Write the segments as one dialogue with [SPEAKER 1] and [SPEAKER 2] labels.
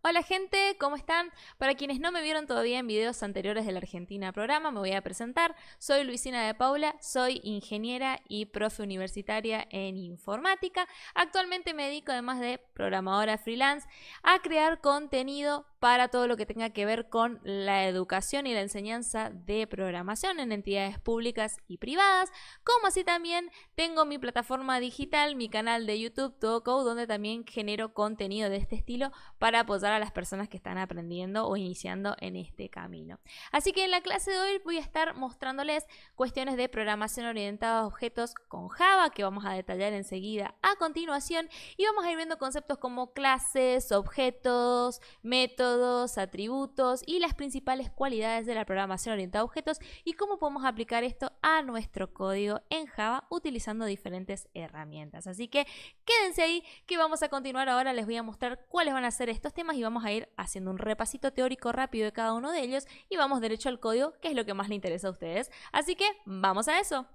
[SPEAKER 1] Hola gente, ¿cómo están? Para quienes no me vieron todavía en videos anteriores de la Argentina Programa, me voy a presentar. Soy Luisina de Paula, soy ingeniera y profe universitaria en informática. Actualmente me dedico, además de programadora freelance, a crear contenido para todo lo que tenga que ver con la educación y la enseñanza de programación en entidades públicas y privadas, como así también tengo mi plataforma digital, mi canal de YouTube TodoCode, donde también genero contenido de este estilo para apoyar a las personas que están aprendiendo o iniciando en este camino. Así que en la clase de hoy voy a estar mostrándoles cuestiones de programación orientada a objetos con Java, que vamos a detallar enseguida a continuación, y vamos a ir viendo conceptos como clases, objetos, métodos, atributos y las principales cualidades de la programación orientada a objetos y cómo podemos aplicar esto a nuestro código en Java utilizando diferentes herramientas. Así que quédense ahí que vamos a continuar ahora. Les voy a mostrar cuáles van a ser estos temas y vamos a ir haciendo un repasito teórico rápido de cada uno de ellos y vamos derecho al código, que es lo que más les interesa a ustedes. Así que vamos a eso.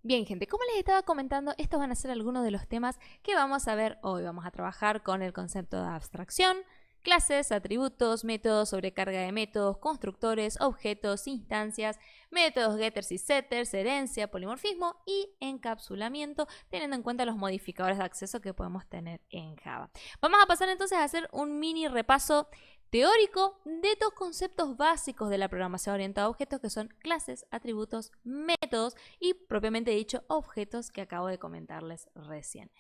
[SPEAKER 1] Bien, gente, como les estaba comentando, estos van a ser algunos de los temas que vamos a ver hoy. Vamos a trabajar con el concepto de abstracción, clases, atributos, métodos, sobrecarga de métodos, constructores, objetos, instancias, métodos getters y setters, herencia, polimorfismo y encapsulamiento, teniendo en cuenta los modificadores de acceso que podemos tener en Java. Vamos a pasar entonces a hacer un mini repaso teórico de dos conceptos básicos de la programación orientada a objetos, que son clases, atributos, métodos y propiamente dicho objetos, que acabo de comentarles recién.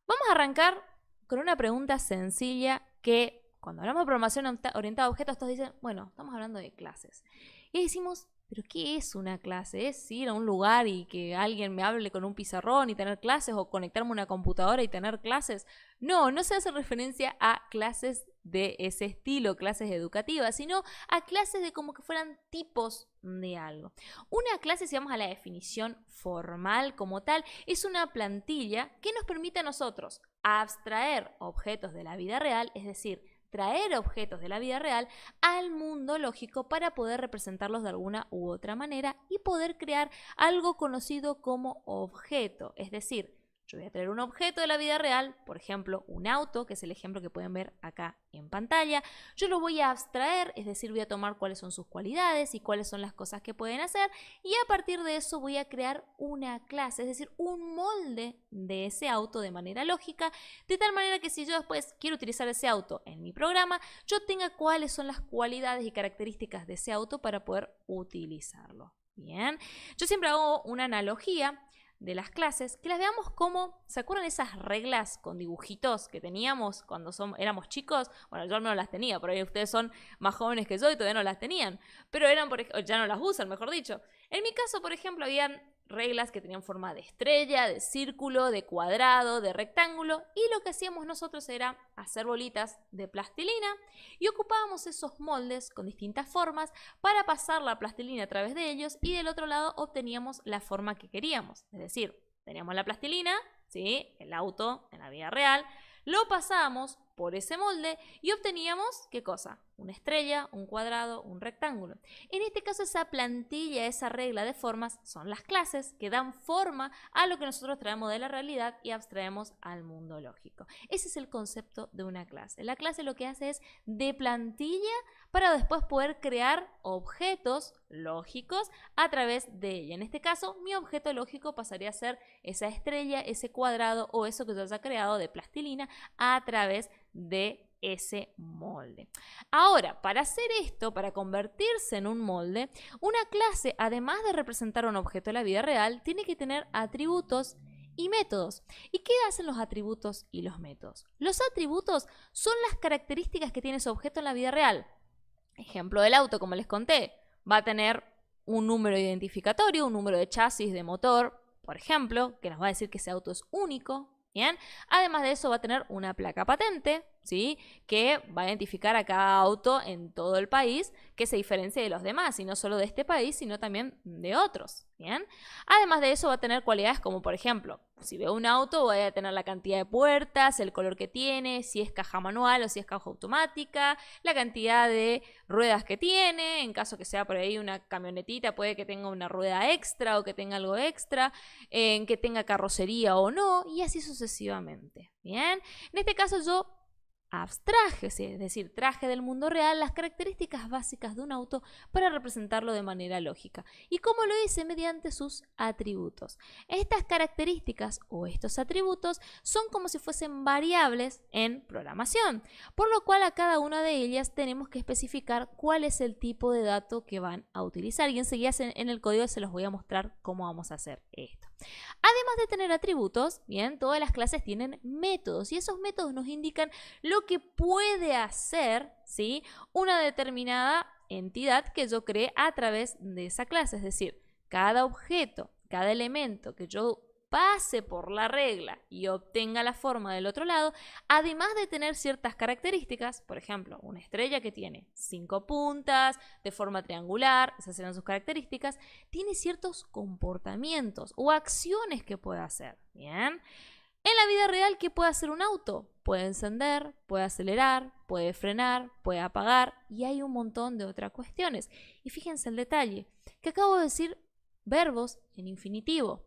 [SPEAKER 1] Vamos a arrancar con una pregunta sencilla que cuando hablamos de programación orientada a objetos todos dicen, bueno, estamos hablando de clases. Y decimos, ¿pero qué es una clase? ¿Es ir a un lugar y que alguien me hable con un pizarrón y tener clases, o conectarme a una computadora y tener clases? No, no se hace referencia a clases de ese estilo, clases educativas, sino a clases de como que fueran tipos de algo. Una clase, si vamos a la definición formal como tal, es una plantilla que nos permite a nosotros abstraer objetos de la vida real, es decir, traer objetos de la vida real al mundo lógico para poder representarlos de alguna u otra manera y poder crear algo conocido como objeto. Es decir, yo voy a traer un objeto de la vida real, por ejemplo, un auto, que es el ejemplo que pueden ver acá en pantalla. Yo lo voy a abstraer, es decir, voy a tomar cuáles son sus cualidades y cuáles son las cosas que pueden hacer, y a partir de eso voy a crear una clase, es decir, un molde de ese auto de manera lógica, de tal manera que si yo después quiero utilizar ese auto en mi programa, yo tenga cuáles son las cualidades y características de ese auto para poder utilizarlo. Bien, yo siempre hago una analogía de las clases, que las veamos como, ¿se acuerdan esas reglas con dibujitos que teníamos cuando éramos chicos? Bueno, yo no las tenía, por ahí ustedes son más jóvenes que yo y todavía no las tenían, pero eran, ya no las usan, mejor dicho. En mi caso, por ejemplo, habían reglas que tenían forma de estrella, de círculo, de cuadrado, de rectángulo, y lo que hacíamos nosotros era hacer bolitas de plastilina y ocupábamos esos moldes con distintas formas para pasar la plastilina a través de ellos, y del otro lado obteníamos la forma que queríamos. Es decir, teníamos la plastilina, ¿sí?, el auto en la vida real, lo pasábamos por ese molde y obteníamos, ¿qué cosa? Una estrella, un cuadrado, un rectángulo. En este caso, esa plantilla, esa regla de formas, son las clases que dan forma a lo que nosotros traemos de la realidad y abstraemos al mundo lógico. Ese es el concepto de una clase. La clase lo que hace es de plantilla para después poder crear objetos lógicos a través de ella. En este caso, mi objeto lógico pasaría a ser esa estrella, ese cuadrado o eso que yo haya creado de plastilina a través de ese molde. Ahora, para hacer esto, para convertirse en un molde, una clase, además de representar un objeto de la vida real, tiene que tener atributos y métodos. ¿Y qué hacen los atributos y los métodos? Los atributos son las características que tiene ese objeto en la vida real. Ejemplo del auto, como les conté, va a tener un número identificatorio, un número de chasis, de motor, por ejemplo, que nos va a decir que ese auto es único. Bien, además de eso va a tener una placa patente, ¿sí?, que va a identificar a cada auto en todo el país que se diferencie de los demás, y no solo de este país, sino también de otros. Bien, además de eso va a tener cualidades como, por ejemplo, si veo un auto voy a tener la cantidad de puertas, el color que tiene, si es caja manual o si es caja automática, la cantidad de ruedas que tiene, en caso que sea por ahí una camionetita puede que tenga una rueda extra o que tenga algo extra, en que tenga carrocería o no, y así sucesivamente. Bien, en este caso yo abstraje, es decir, traje del mundo real las características básicas de un auto para representarlo de manera lógica. ¿Y cómo lo hice? Mediante sus atributos. Estas características o estos atributos son como si fuesen variables en programación, por lo cual a cada una de ellas tenemos que especificar cuál es el tipo de dato que van a utilizar, y enseguida en el código se los voy a mostrar cómo vamos a hacer esto. Además de tener atributos, bien, todas las clases tienen métodos, y esos métodos nos indican lo que puede hacer, ¿sí?, una determinada entidad que yo cree a través de esa clase. Es decir, cada objeto, cada elemento que yo pase por la regla y obtenga la forma del otro lado, además de tener ciertas características, por ejemplo, una estrella que tiene 5 puntas, de forma triangular, esas serán sus características, tiene ciertos comportamientos o acciones que puede hacer. Bien. En la vida real, ¿qué puede hacer un auto? Puede encender, puede acelerar, puede frenar, puede apagar, y hay un montón de otras cuestiones. Y fíjense el detalle, que acabo de decir verbos en infinitivo.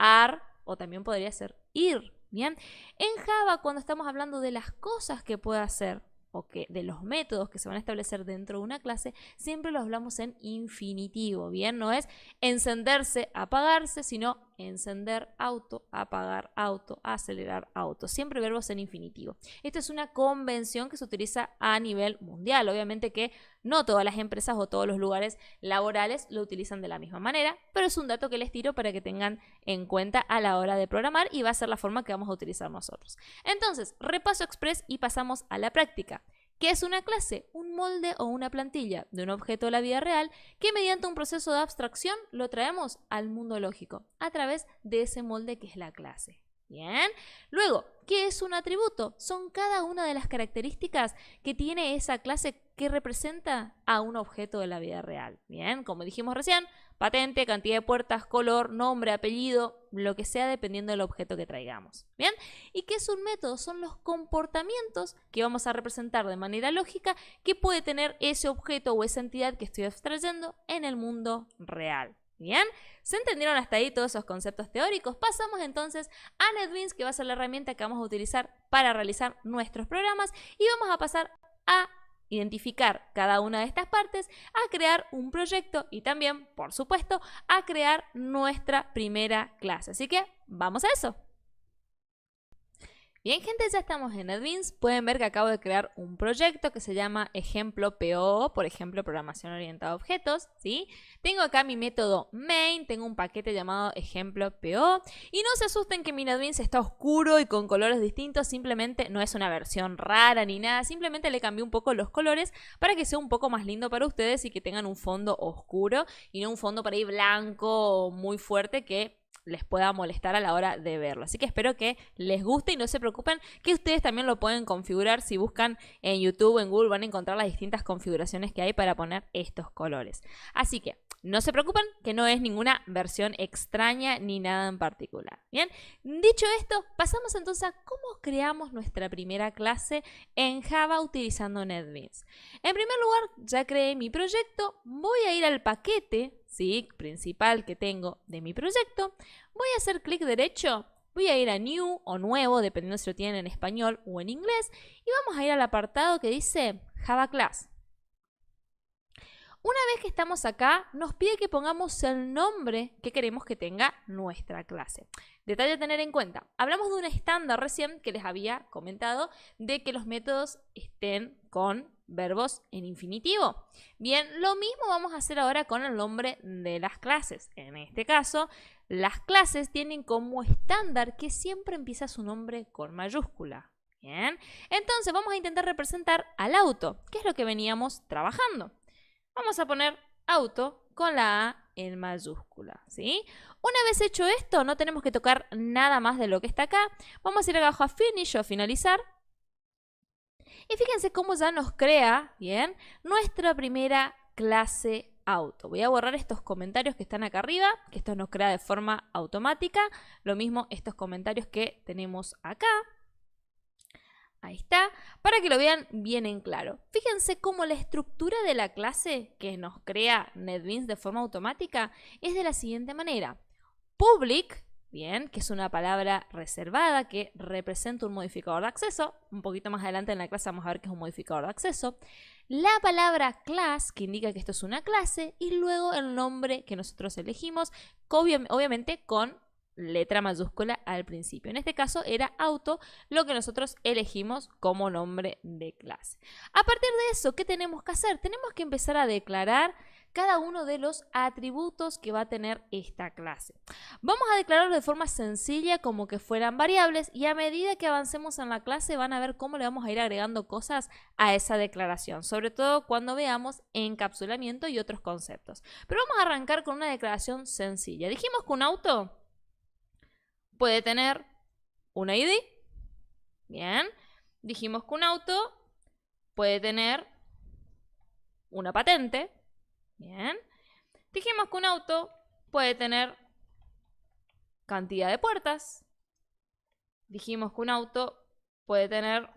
[SPEAKER 1] Ar, o también podría ser ir. Bien, en Java, cuando estamos hablando de las cosas que puede hacer o que de los métodos que se van a establecer dentro de una clase, siempre lo hablamos en infinitivo. Bien, no es encenderse, apagarse, sino encender auto, apagar auto, acelerar auto. Siempre verbos en infinitivo. Esta es una convención que se utiliza a nivel mundial. Obviamente que no todas las empresas o todos los lugares laborales lo utilizan de la misma manera, pero es un dato que les tiro para que tengan en cuenta a la hora de programar, y va a ser la forma que vamos a utilizar nosotros. Entonces, repaso express y pasamos a la práctica. ¿Qué es una clase? Un molde o una plantilla de un objeto de la vida real que mediante un proceso de abstracción lo traemos al mundo lógico a través de ese molde que es la clase. Bien. Luego, ¿qué es un atributo? Son cada una de las características que tiene esa clase que representa a un objeto de la vida real. Bien, como dijimos recién, patente, cantidad de puertas, color, nombre, apellido, lo que sea dependiendo del objeto que traigamos. Bien, ¿y qué es un método? Son los comportamientos que vamos a representar de manera lógica que puede tener ese objeto o esa entidad que estoy abstrayendo en el mundo real. Bien, ¿se entendieron hasta ahí todos esos conceptos teóricos? Pasamos entonces a NetBeans, que va a ser la herramienta que vamos a utilizar para realizar nuestros programas, y vamos a pasar a identificar cada una de estas partes, a crear un proyecto y también, por supuesto, a crear nuestra primera clase. Así que vamos a eso. Bien, gente, ya estamos en NetBeans. Pueden ver que acabo de crear un proyecto que se llama ejemplo PO, por ejemplo, programación orientada a objetos, ¿sí? Tengo acá mi método main, tengo un paquete llamado ejemplo PO, y no se asusten que mi NetBeans está oscuro y con colores distintos, simplemente no es una versión rara ni nada, simplemente le cambié un poco los colores para que sea un poco más lindo para ustedes y que tengan un fondo oscuro y no un fondo por ahí blanco muy fuerte que les pueda molestar a la hora de verlo. Así que espero que les guste y no se preocupen que ustedes también lo pueden configurar. Si buscan en YouTube o en Google van a encontrar las distintas configuraciones que hay para poner estos colores. Así que no se preocupen que no es ninguna versión extraña ni nada en particular. Bien, dicho esto, pasamos entonces a cómo creamos nuestra primera clase en Java utilizando NetBeans. En primer lugar, ya creé mi proyecto, voy a ir al paquete, ¿sí?, principal que tengo de mi proyecto, voy a hacer clic derecho, voy a ir a New o Nuevo, dependiendo si lo tienen en español o en inglés, y vamos a ir al apartado que dice Java Class. Una vez que estamos acá, nos pide que pongamos el nombre que queremos que tenga nuestra clase. Detalle a tener en cuenta, hablamos de un estándar recién que les había comentado de que los métodos estén con verbos en infinitivo. Bien, lo mismo vamos a hacer ahora con el nombre de las clases. En este caso, las clases tienen como estándar que siempre empieza su nombre con mayúscula. Bien, entonces vamos a intentar representar al auto, que es lo que veníamos trabajando. Vamos a poner auto con la A en mayúscula, ¿sí? Una vez hecho esto, no tenemos que tocar nada más de lo que está acá. Vamos a ir abajo a Finish o finalizar. Y fíjense cómo ya nos crea, bien, nuestra primera clase auto. Voy a borrar estos comentarios que están acá arriba, que esto nos crea de forma automática. Lo mismo estos comentarios que tenemos acá. Ahí está, para que lo vean bien en claro. Fíjense cómo la estructura de la clase que nos crea NetBeans de forma automática es de la siguiente manera. Public, bien, que es una palabra reservada que representa un modificador de acceso. Un poquito más adelante en la clase vamos a ver qué es un modificador de acceso. La palabra class, que indica que esto es una clase, y luego el nombre que nosotros elegimos, obviamente con letra mayúscula al principio. En este caso era auto, lo que nosotros elegimos como nombre de clase. A partir de eso, ¿qué tenemos que hacer? Tenemos que empezar a declarar cada uno de los atributos que va a tener esta clase. Vamos a declararlo de forma sencilla como que fueran variables, y a medida que avancemos en la clase van a ver cómo le vamos a ir agregando cosas a esa declaración, sobre todo cuando veamos encapsulamiento y otros conceptos. Pero vamos a arrancar con una declaración sencilla. Dijimos que un auto puede tener un ID. Bien. Dijimos que un auto puede tener una patente. Bien. Dijimos que un auto puede tener cantidad de puertas. Dijimos que un auto puede tener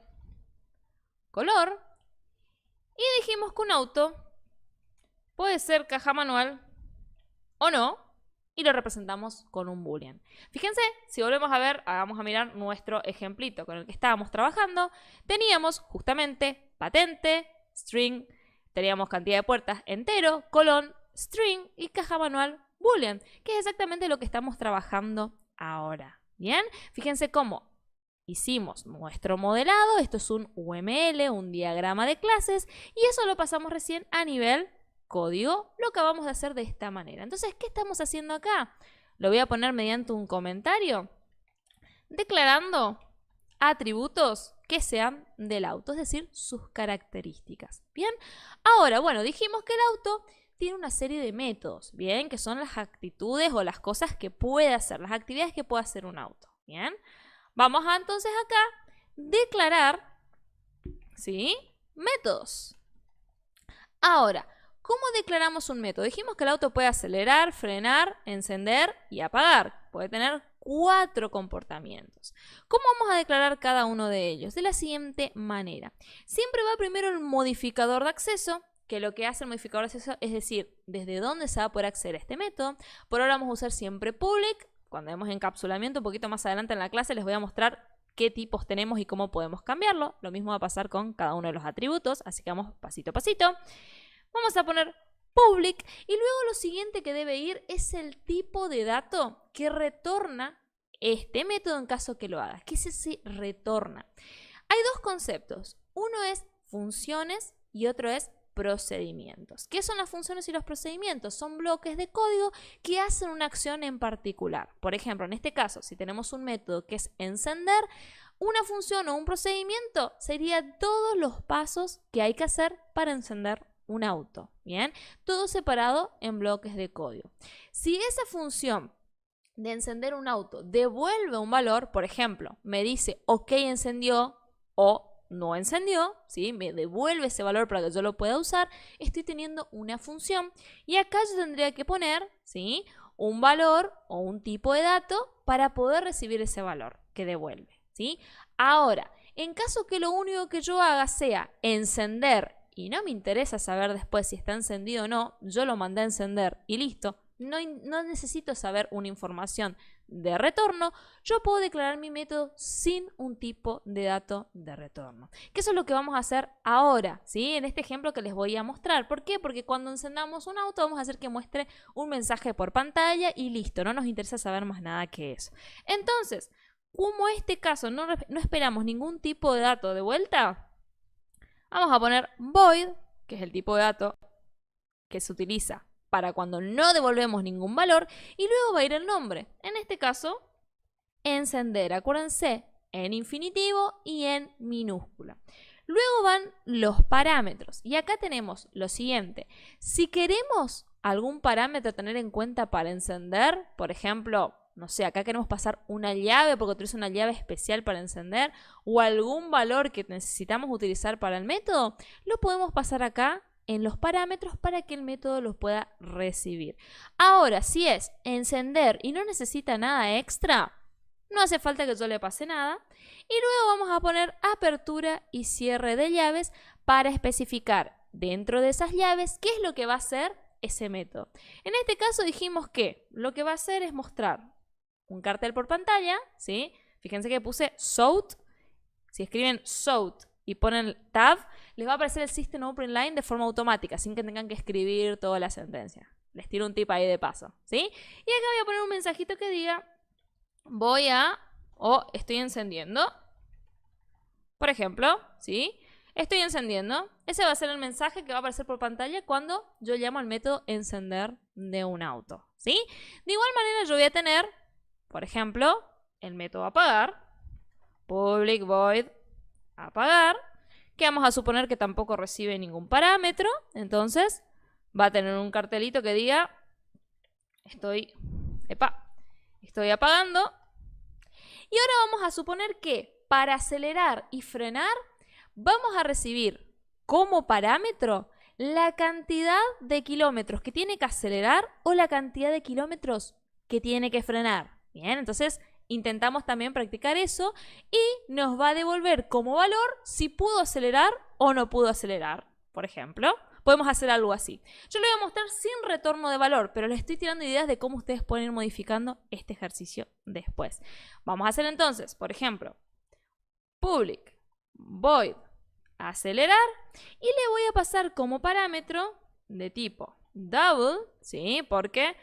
[SPEAKER 1] color. Y dijimos que un auto puede ser caja manual o no. Y lo representamos con un boolean. Fíjense, si volvemos a ver, vamos a mirar nuestro ejemplito con el que estábamos trabajando. Teníamos justamente patente, string, teníamos cantidad de puertas entero, colon, string y caja manual, boolean, que es exactamente lo que estamos trabajando ahora. Bien, fíjense cómo hicimos nuestro modelado. Esto es un UML, un diagrama de clases, y eso lo pasamos recién a nivel código. Lo acabamos de hacer de esta manera. Entonces, ¿qué estamos haciendo acá? Lo voy a poner mediante un comentario, declarando atributos que sean del auto, es decir, sus características. Bien, ahora, bueno, dijimos que el auto tiene una serie de métodos, bien, que son las actitudes o las cosas que puede hacer, las actividades que puede hacer un auto. Bien, vamos a entonces acá declarar, ¿sí?, métodos. Ahora, ¿cómo declaramos un método? Dijimos que el auto puede acelerar, frenar, encender y apagar. Puede tener 4 comportamientos. ¿Cómo vamos a declarar cada uno de ellos? De la siguiente manera. Siempre va primero el modificador de acceso, que lo que hace el modificador de acceso es decir, desde dónde se va a poder acceder a este método. Por ahora vamos a usar siempre public. Cuando vemos encapsulamiento, un poquito más adelante en la clase les voy a mostrar qué tipos tenemos y cómo podemos cambiarlo. Lo mismo va a pasar con cada uno de los atributos, así que vamos pasito a pasito. Vamos a poner public y luego lo siguiente que debe ir es el tipo de dato que retorna este método en caso que lo hagas. ¿Qué es ese retorna? Hay dos conceptos. Uno es funciones y otro es procedimientos. ¿Qué son las funciones y los procedimientos? Son bloques de código que hacen una acción en particular. Por ejemplo, en este caso, si tenemos un método que es encender, una función o un procedimiento sería todos los pasos que hay que hacer para encender un auto. Bien, todo separado en bloques de código. Si esa función de encender un auto devuelve un valor, por ejemplo, me dice ok encendió o no encendió, ¿sí?, me devuelve ese valor para que yo lo pueda usar, estoy teniendo una función y acá yo tendría que poner, ¿sí?, un valor o un tipo de dato para poder recibir ese valor que devuelve, ¿sí? Ahora, en caso que lo único que yo haga sea encender y no me interesa saber después si está encendido o no, yo lo mandé a encender y listo, no necesito saber una información de retorno, yo puedo declarar mi método sin un tipo de dato de retorno. Que eso es lo que vamos a hacer ahora, ¿sí?, en este ejemplo que les voy a mostrar. ¿Por qué? Porque cuando encendamos un auto vamos a hacer que muestre un mensaje por pantalla y listo, no nos interesa saber más nada que eso. Entonces, como en este caso no esperamos ningún tipo de dato de vuelta, vamos a poner void, que es el tipo de dato que se utiliza para cuando no devolvemos ningún valor, y luego va a ir el nombre. En este caso, encender. Acuérdense, en infinitivo y en minúscula. Luego van los parámetros. Y acá tenemos lo siguiente. Si queremos algún parámetro a tener en cuenta para encender, por ejemplo, no sé, acá queremos pasar una llave porque utiliza una llave especial para encender o algún valor que necesitamos utilizar para el método, lo podemos pasar acá en los parámetros para que el método los pueda recibir. Ahora, si es encender y no necesita nada extra, no hace falta que yo le pase nada. Y luego vamos a poner apertura y cierre de llaves para especificar dentro de esas llaves qué es lo que va a hacer ese método. En este caso dijimos que lo que va a hacer es mostrar un cartel por pantalla, ¿sí? Fíjense que puse SOUT. Si escriben SOUT y ponen tab, les va a aparecer el System Open Line de forma automática, sin que tengan que escribir toda la sentencia. Les tiro un tip ahí de paso, ¿sí? Y acá voy a poner un mensajito que diga, estoy encendiendo. Por ejemplo, ¿sí? Estoy encendiendo. Ese va a ser el mensaje que va a aparecer por pantalla cuando yo llamo al método encender de un auto, ¿sí? De igual manera yo voy a tener, por ejemplo, el método apagar, public void apagar, que vamos a suponer que tampoco recibe ningún parámetro, entonces va a tener un cartelito que diga estoy apagando. Y ahora vamos a suponer que para acelerar y frenar vamos a recibir como parámetro la cantidad de kilómetros que tiene que acelerar o la cantidad de kilómetros que tiene que frenar. Bien, entonces intentamos también practicar eso y nos va a devolver como valor si pudo acelerar o no pudo acelerar. Por ejemplo, podemos hacer algo así. Yo lo voy a mostrar sin retorno de valor, pero les estoy tirando ideas de cómo ustedes pueden ir modificando este ejercicio después. Vamos a hacer entonces, por ejemplo, public void acelerar y le voy a pasar como parámetro de tipo double, ¿sí? Porque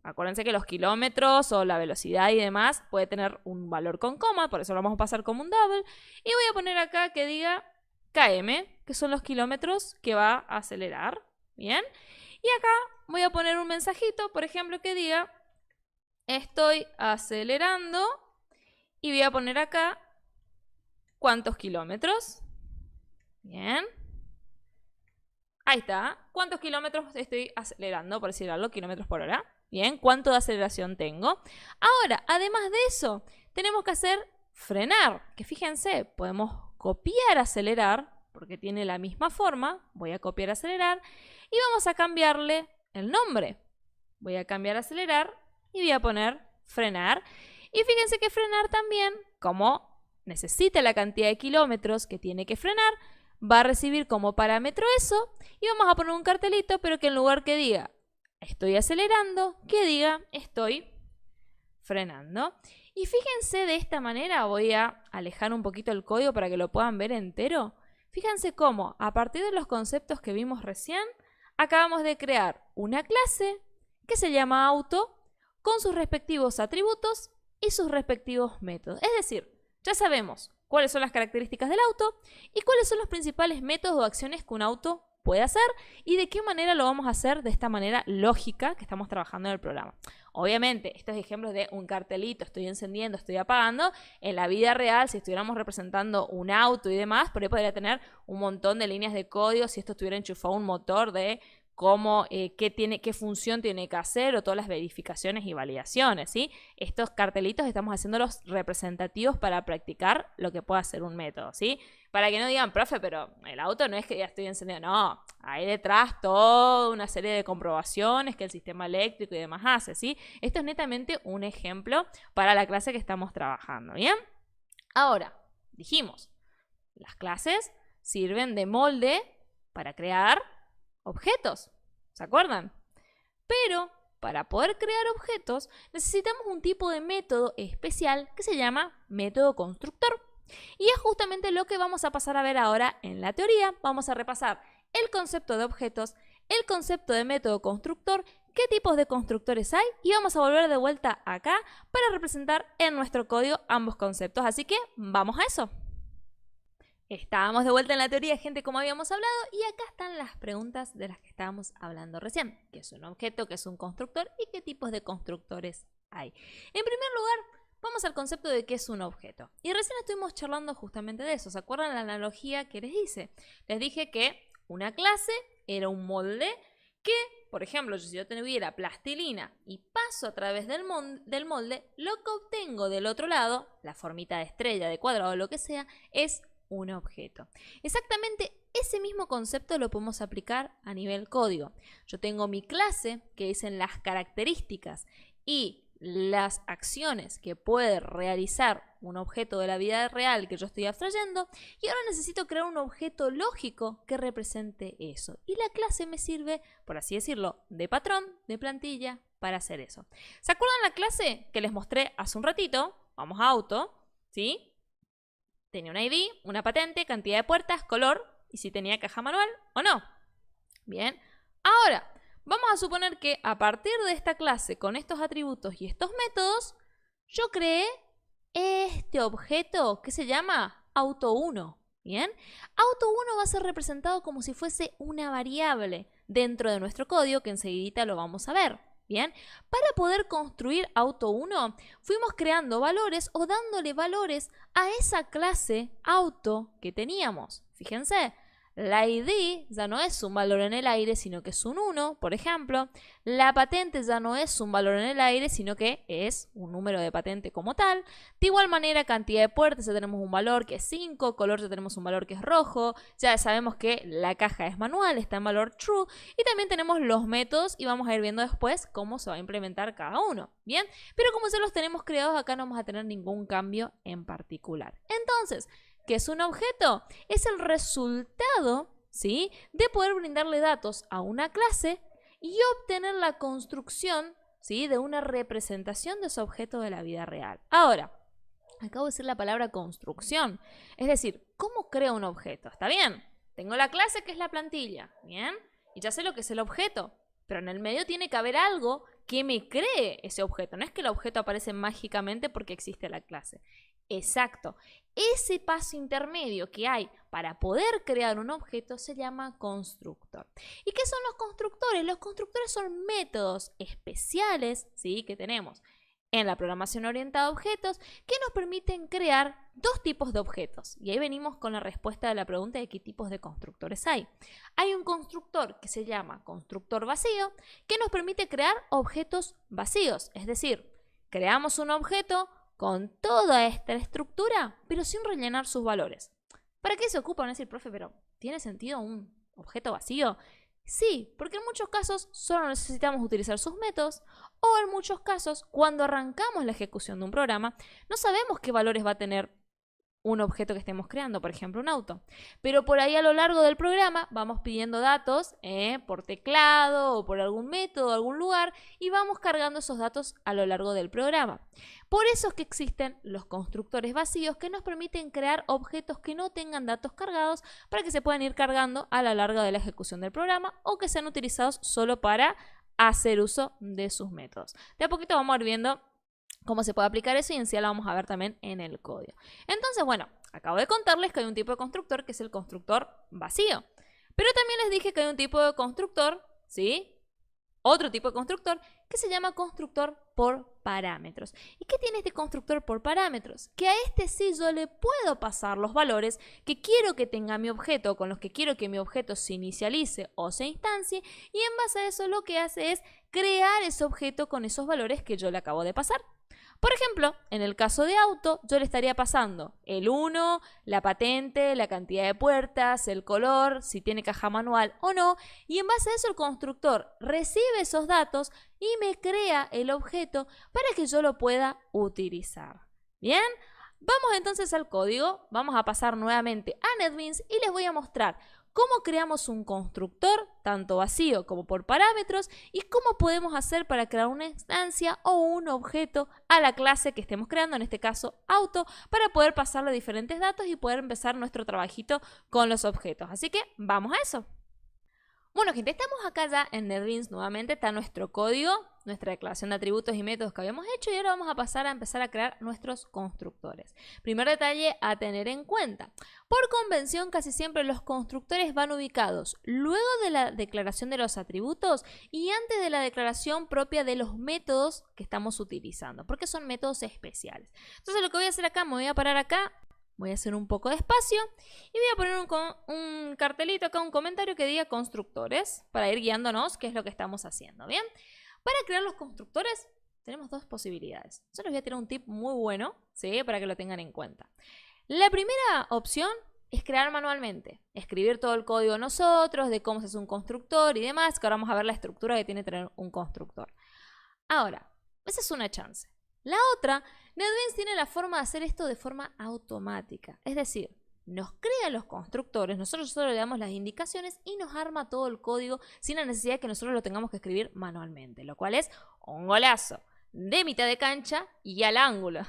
[SPEAKER 1] acuérdense que los kilómetros o la velocidad y demás puede tener un valor con coma, por eso lo vamos a pasar como un double. Y voy a poner acá que diga km, que son los kilómetros que va a acelerar. Bien. Y acá voy a poner un mensajito, por ejemplo, que diga estoy acelerando. Y voy a poner acá cuántos kilómetros. Bien. Ahí está. ¿Cuántos kilómetros estoy acelerando, por decir algo? Kilómetros por hora. Bien. ¿Cuánto de aceleración tengo? Ahora, además de eso, tenemos que hacer frenar. Que fíjense, podemos copiar acelerar, porque tiene la misma forma. Voy a copiar acelerar. Y vamos a cambiarle el nombre. Voy a cambiar acelerar y voy a poner frenar. Y fíjense que frenar también, como necesita la cantidad de kilómetros que tiene que frenar, va a recibir como parámetro eso y vamos a poner un cartelito, pero que en lugar que diga estoy acelerando, que diga estoy frenando. Y fíjense de esta manera, voy a alejar un poquito el código para que lo puedan ver entero. Fíjense cómo, a partir de los conceptos que vimos recién, acabamos de crear una clase que se llama auto con sus respectivos atributos y sus respectivos métodos. Es decir, ya sabemos cuáles son las características del auto y cuáles son los principales métodos o acciones que un auto puede hacer y de qué manera lo vamos a hacer de esta manera lógica que estamos trabajando en el programa. Obviamente, estos ejemplos de un cartelito, estoy encendiendo, estoy apagando, en la vida real, si estuviéramos representando un auto y demás, por ahí podría tener un montón de líneas de código si esto estuviera enchufado a un motor de cómo, qué función tiene que hacer o todas las verificaciones y validaciones, ¿sí? Estos cartelitos estamos haciéndolos representativos para practicar lo que puede hacer un método, ¿sí? Para que no digan, profe, pero el auto no es que ya estoy encendiendo, no, hay detrás toda una serie de comprobaciones que el sistema eléctrico y demás hace, ¿sí? Esto es netamente un ejemplo para la clase que estamos trabajando, ¿bien? Ahora, dijimos, las clases sirven de molde para crear objetos, ¿se acuerdan? Pero para poder crear objetos necesitamos un tipo de método especial que se llama método constructor. Y es justamente lo que vamos a pasar a ver ahora en la teoría. Vamos a repasar el concepto de objetos, el concepto de método constructor, qué tipos de constructores hay y vamos a volver de vuelta acá para representar en nuestro código ambos conceptos. Así que vamos a eso. Estábamos de vuelta en la teoría, gente, como habíamos hablado, y acá están las preguntas de las que estábamos hablando recién. ¿Qué es un objeto? ¿Qué es un constructor? ¿Y qué tipos de constructores hay? En primer lugar, vamos al concepto de qué es un objeto. Y recién estuvimos charlando justamente de eso. ¿Se acuerdan la analogía que les hice? Les dije que una clase era un molde que, por ejemplo, si yo tuviera plastilina y paso a través del molde, lo que obtengo del otro lado, la formita de estrella, de cuadrado, lo que sea, es un objeto. Exactamente ese mismo concepto lo podemos aplicar a nivel código. Yo tengo mi clase que dicen las características y las acciones que puede realizar un objeto de la vida real que yo estoy abstrayendo, y ahora necesito crear un objeto lógico que represente eso. Y la clase me sirve, por así decirlo, de patrón, de plantilla, para hacer eso. ¿Se acuerdan la clase que les mostré hace un ratito? Vamos a auto, ¿sí? Tenía un ID, una patente, cantidad de puertas, color, y si tenía caja manual o no. Bien, ahora vamos a suponer que a partir de esta clase, con estos atributos y estos métodos, yo creé este objeto que se llama auto1. Bien, auto1 va a ser representado como si fuese una variable dentro de nuestro código, que enseguida lo vamos a ver. Bien, para poder construir auto1 fuimos creando valores o dándole valores a esa clase auto que teníamos. Fíjense, la ID ya no es un valor en el aire, sino que es un 1, por ejemplo. La patente ya no es un valor en el aire, sino que es un número de patente como tal. De igual manera, cantidad de puertas ya tenemos un valor que es 5, color ya tenemos un valor que es rojo. Ya sabemos que la caja es manual, está en valor true. Y también tenemos los métodos y vamos a ir viendo después cómo se va a implementar cada uno. Bien, pero como ya los tenemos creados, acá no vamos a tener ningún cambio en particular. Entonces, ¿qué es un objeto? Es el resultado, ¿sí?, de poder brindarle datos a una clase y obtener la construcción, ¿sí?, de una representación de ese objeto de la vida real. Ahora, acabo de decir la palabra construcción, es decir, ¿cómo creo un objeto? ¿Está bien? Tengo la clase que es la plantilla, ¿bien? Y ya sé lo que es el objeto, pero en el medio tiene que haber algo que me cree ese objeto. No es que el objeto aparece mágicamente porque existe la clase. Exacto. Ese paso intermedio que hay para poder crear un objeto se llama constructor. ¿Y qué son los constructores? Los constructores son métodos especiales, ¿sí?, que tenemos en la programación orientada a objetos que nos permiten crear dos tipos de objetos. Y ahí venimos con la respuesta de la pregunta de qué tipos de constructores hay. Hay un constructor que se llama constructor vacío que nos permite crear objetos vacíos. Es decir, creamos un objeto con toda esta estructura, pero sin rellenar sus valores. ¿Para qué se ocupa? Van a decir, profe, pero ¿tiene sentido un objeto vacío? Sí, porque en muchos casos solo necesitamos utilizar sus métodos, o en muchos casos, cuando arrancamos la ejecución de un programa, no sabemos qué valores va a tener un objeto que estemos creando, por ejemplo un auto. Pero por ahí a lo largo del programa vamos pidiendo datos por teclado o por algún método, algún lugar, y vamos cargando esos datos a lo largo del programa. Por eso es que existen los constructores vacíos que nos permiten crear objetos que no tengan datos cargados para que se puedan ir cargando a lo largo de la ejecución del programa o que sean utilizados solo para hacer uso de sus métodos. De a poquito vamos a ir viendo cómo se puede aplicar eso y en sí lo vamos a ver también en el código. Entonces, bueno, acabo de contarles que hay un tipo de constructor que es el constructor vacío. Pero también les dije que hay un tipo de constructor, ¿sí?, otro tipo de constructor que se llama constructor por parámetros. ¿Y qué tiene este constructor por parámetros? Que a este sí yo le puedo pasar los valores que quiero que tenga mi objeto, con los que quiero que mi objeto se inicialice o se instancie, y en base a eso lo que hace es crear ese objeto con esos valores que yo le acabo de pasar. Por ejemplo, en el caso de auto, yo le estaría pasando el 1, la patente, la cantidad de puertas, el color, si tiene caja manual o no, y en base a eso el constructor recibe esos datos y me crea el objeto para que yo lo pueda utilizar. ¿Bien? Vamos entonces al código, vamos a pasar nuevamente a NetBeans y les voy a mostrar cómo creamos un constructor, tanto vacío como por parámetros, y cómo podemos hacer para crear una instancia o un objeto a la clase que estemos creando, en este caso auto, para poder pasarle diferentes datos y poder empezar nuestro trabajito con los objetos. Así que vamos a eso. Bueno, gente, estamos acá ya en NetBeans nuevamente, está nuestro código, nuestra declaración de atributos y métodos que habíamos hecho, y ahora vamos a pasar a empezar a crear nuestros constructores. Primer detalle a tener en cuenta. Por convención, casi siempre los constructores van ubicados luego de la declaración de los atributos y antes de la declaración propia de los métodos que estamos utilizando, porque son métodos especiales. Entonces lo que voy a hacer acá, me voy a parar acá. Voy a hacer un poco de espacio y voy a poner un cartelito acá, un comentario que diga constructores, para ir guiándonos qué es lo que estamos haciendo, ¿bien? Para crear los constructores tenemos dos posibilidades. Yo les voy a tirar un tip muy bueno, ¿sí?, para que lo tengan en cuenta. La primera opción es crear manualmente, escribir todo el código nosotros, de cómo se hace un constructor y demás, que ahora vamos a ver la estructura que tiene que tener un constructor. Ahora, Esa es una chance. La otra, NetBeans tiene la forma de hacer esto de forma automática. Es decir, nos crea los constructores, nosotros solo le damos las indicaciones y nos arma todo el código sin la necesidad de que nosotros lo tengamos que escribir manualmente, lo cual es un golazo de mitad de cancha y al ángulo,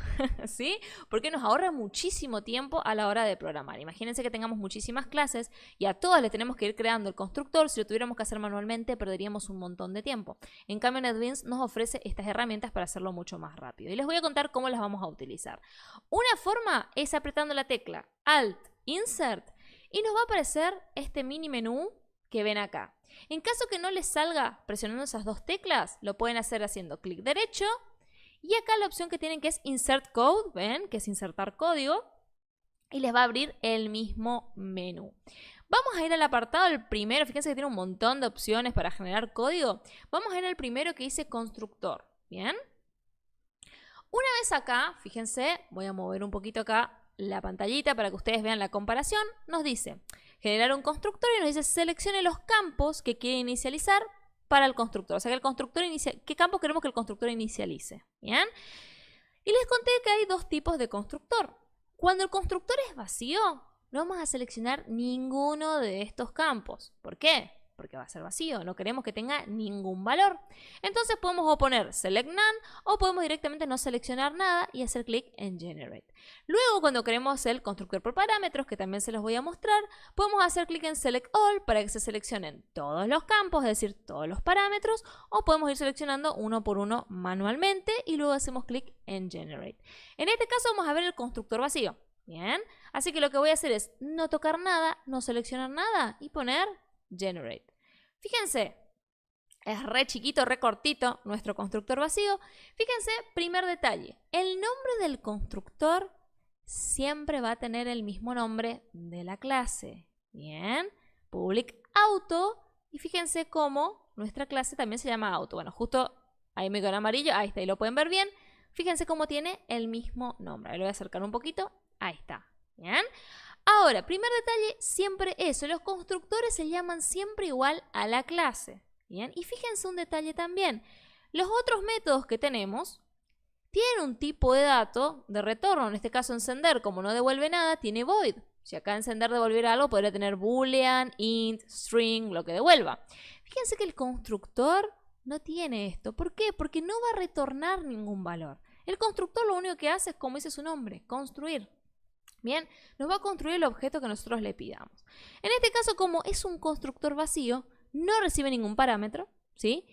[SPEAKER 1] ¿sí? Porque nos ahorra muchísimo tiempo a la hora de programar. Imagínense que tengamos muchísimas clases y a todas les tenemos que ir creando el constructor. Si lo tuviéramos que hacer manualmente, perderíamos un montón de tiempo. En cambio, NetBeans nos ofrece estas herramientas para hacerlo mucho más rápido. Y les voy a contar cómo las vamos a utilizar. Una forma es apretando la tecla Alt, Insert, y nos va a aparecer este mini menú que ven acá. En caso que no les salga presionando esas dos teclas, lo pueden hacer haciendo clic derecho y acá la opción que tienen que es Insert Code, ven, que es insertar código, y les va a abrir el mismo menú. Vamos a ir al apartado del primero, fíjense que tiene un montón de opciones para generar código. Vamos a ir al primero que dice constructor, ¿bien? Una vez acá, fíjense, voy a mover un poquito acá la pantallita para que ustedes vean la comparación, nos dice generar un constructor y nos dice seleccione los campos que quiere inicializar para el constructor. O sea, que el constructor ¿qué campo queremos que el constructor inicialice? ¿Bien? Y les conté que hay dos tipos de constructor. Cuando el constructor es vacío, no vamos a seleccionar ninguno de estos campos. ¿Por qué? Porque va a ser vacío, no queremos que tenga ningún valor. Entonces podemos o poner Select None o podemos directamente no seleccionar nada y hacer clic en Generate. Luego, cuando queremos el constructor por parámetros, que también se los voy a mostrar, podemos hacer clic en Select All para que se seleccionen todos los campos, es decir, todos los parámetros, o podemos ir seleccionando uno por uno manualmente y luego hacemos clic en Generate. En este caso vamos a ver el constructor vacío. Bien, así que lo que voy a hacer es no tocar nada, no seleccionar nada y poner Generate. Fíjense, es re chiquito, re cortito nuestro constructor vacío. Fíjense, primer detalle, el nombre del constructor siempre va a tener el mismo nombre de la clase. Bien, public auto, y fíjense cómo nuestra clase también se llama auto. Bueno, justo ahí me quedó en amarillo, ahí está, y lo pueden ver bien. Fíjense cómo tiene el mismo nombre. Ahí lo voy a acercar un poquito, ahí está. Bien. Ahora, primer detalle, siempre eso, los constructores se llaman siempre igual a la clase. Bien, y fíjense un detalle también, los otros métodos que tenemos tienen un tipo de dato de retorno, en este caso encender, como no devuelve nada, tiene void. Si acá encender devolviera algo, podría tener boolean, int, string, lo que devuelva. Fíjense que el constructor no tiene esto. ¿Por qué? Porque no va a retornar ningún valor. El constructor lo único que hace es, como dice su nombre, construir. Bien, nos va a construir el objeto que nosotros le pidamos. En este caso, como es un constructor vacío, no recibe ningún parámetro, ¿sí?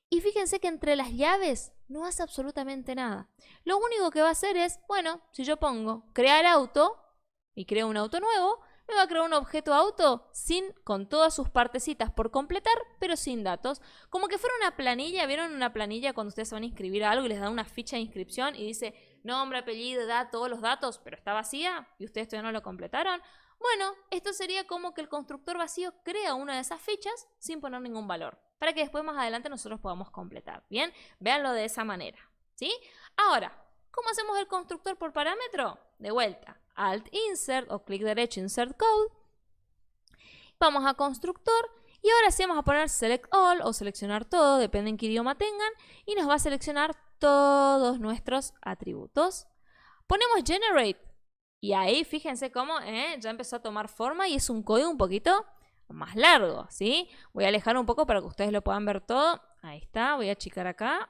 [SPEAKER 1] Y fíjense que entre las llaves no hace absolutamente nada. Lo único que va a hacer es, bueno, si yo pongo crear auto y creo un auto nuevo, me va a crear un objeto auto con todas sus partecitas por completar, pero sin datos. Como que fuera una planilla. ¿Vieron una planilla cuando ustedes se van a inscribir a algo y les dan una ficha de inscripción y dice nombre, apellido, edad, todos los datos, pero está vacía y ustedes todavía no lo completaron? Bueno, esto sería como que el constructor vacío crea una de esas fichas sin poner ningún valor, para que después más adelante nosotros podamos completar. Bien, véanlo de esa manera, ¿sí? Ahora, ¿cómo hacemos el constructor por parámetro? De vuelta, Alt Insert o clic derecho Insert Code. Vamos a constructor y ahora sí vamos a poner Select All o seleccionar todo, depende en qué idioma tengan, y nos va a seleccionar todos nuestros atributos. Ponemos Generate y ahí fíjense cómo ya empezó a tomar forma y es un código un poquito más largo, ¿sí? Voy a alejar un poco para que ustedes lo puedan ver todo. Ahí está, voy a achicar acá,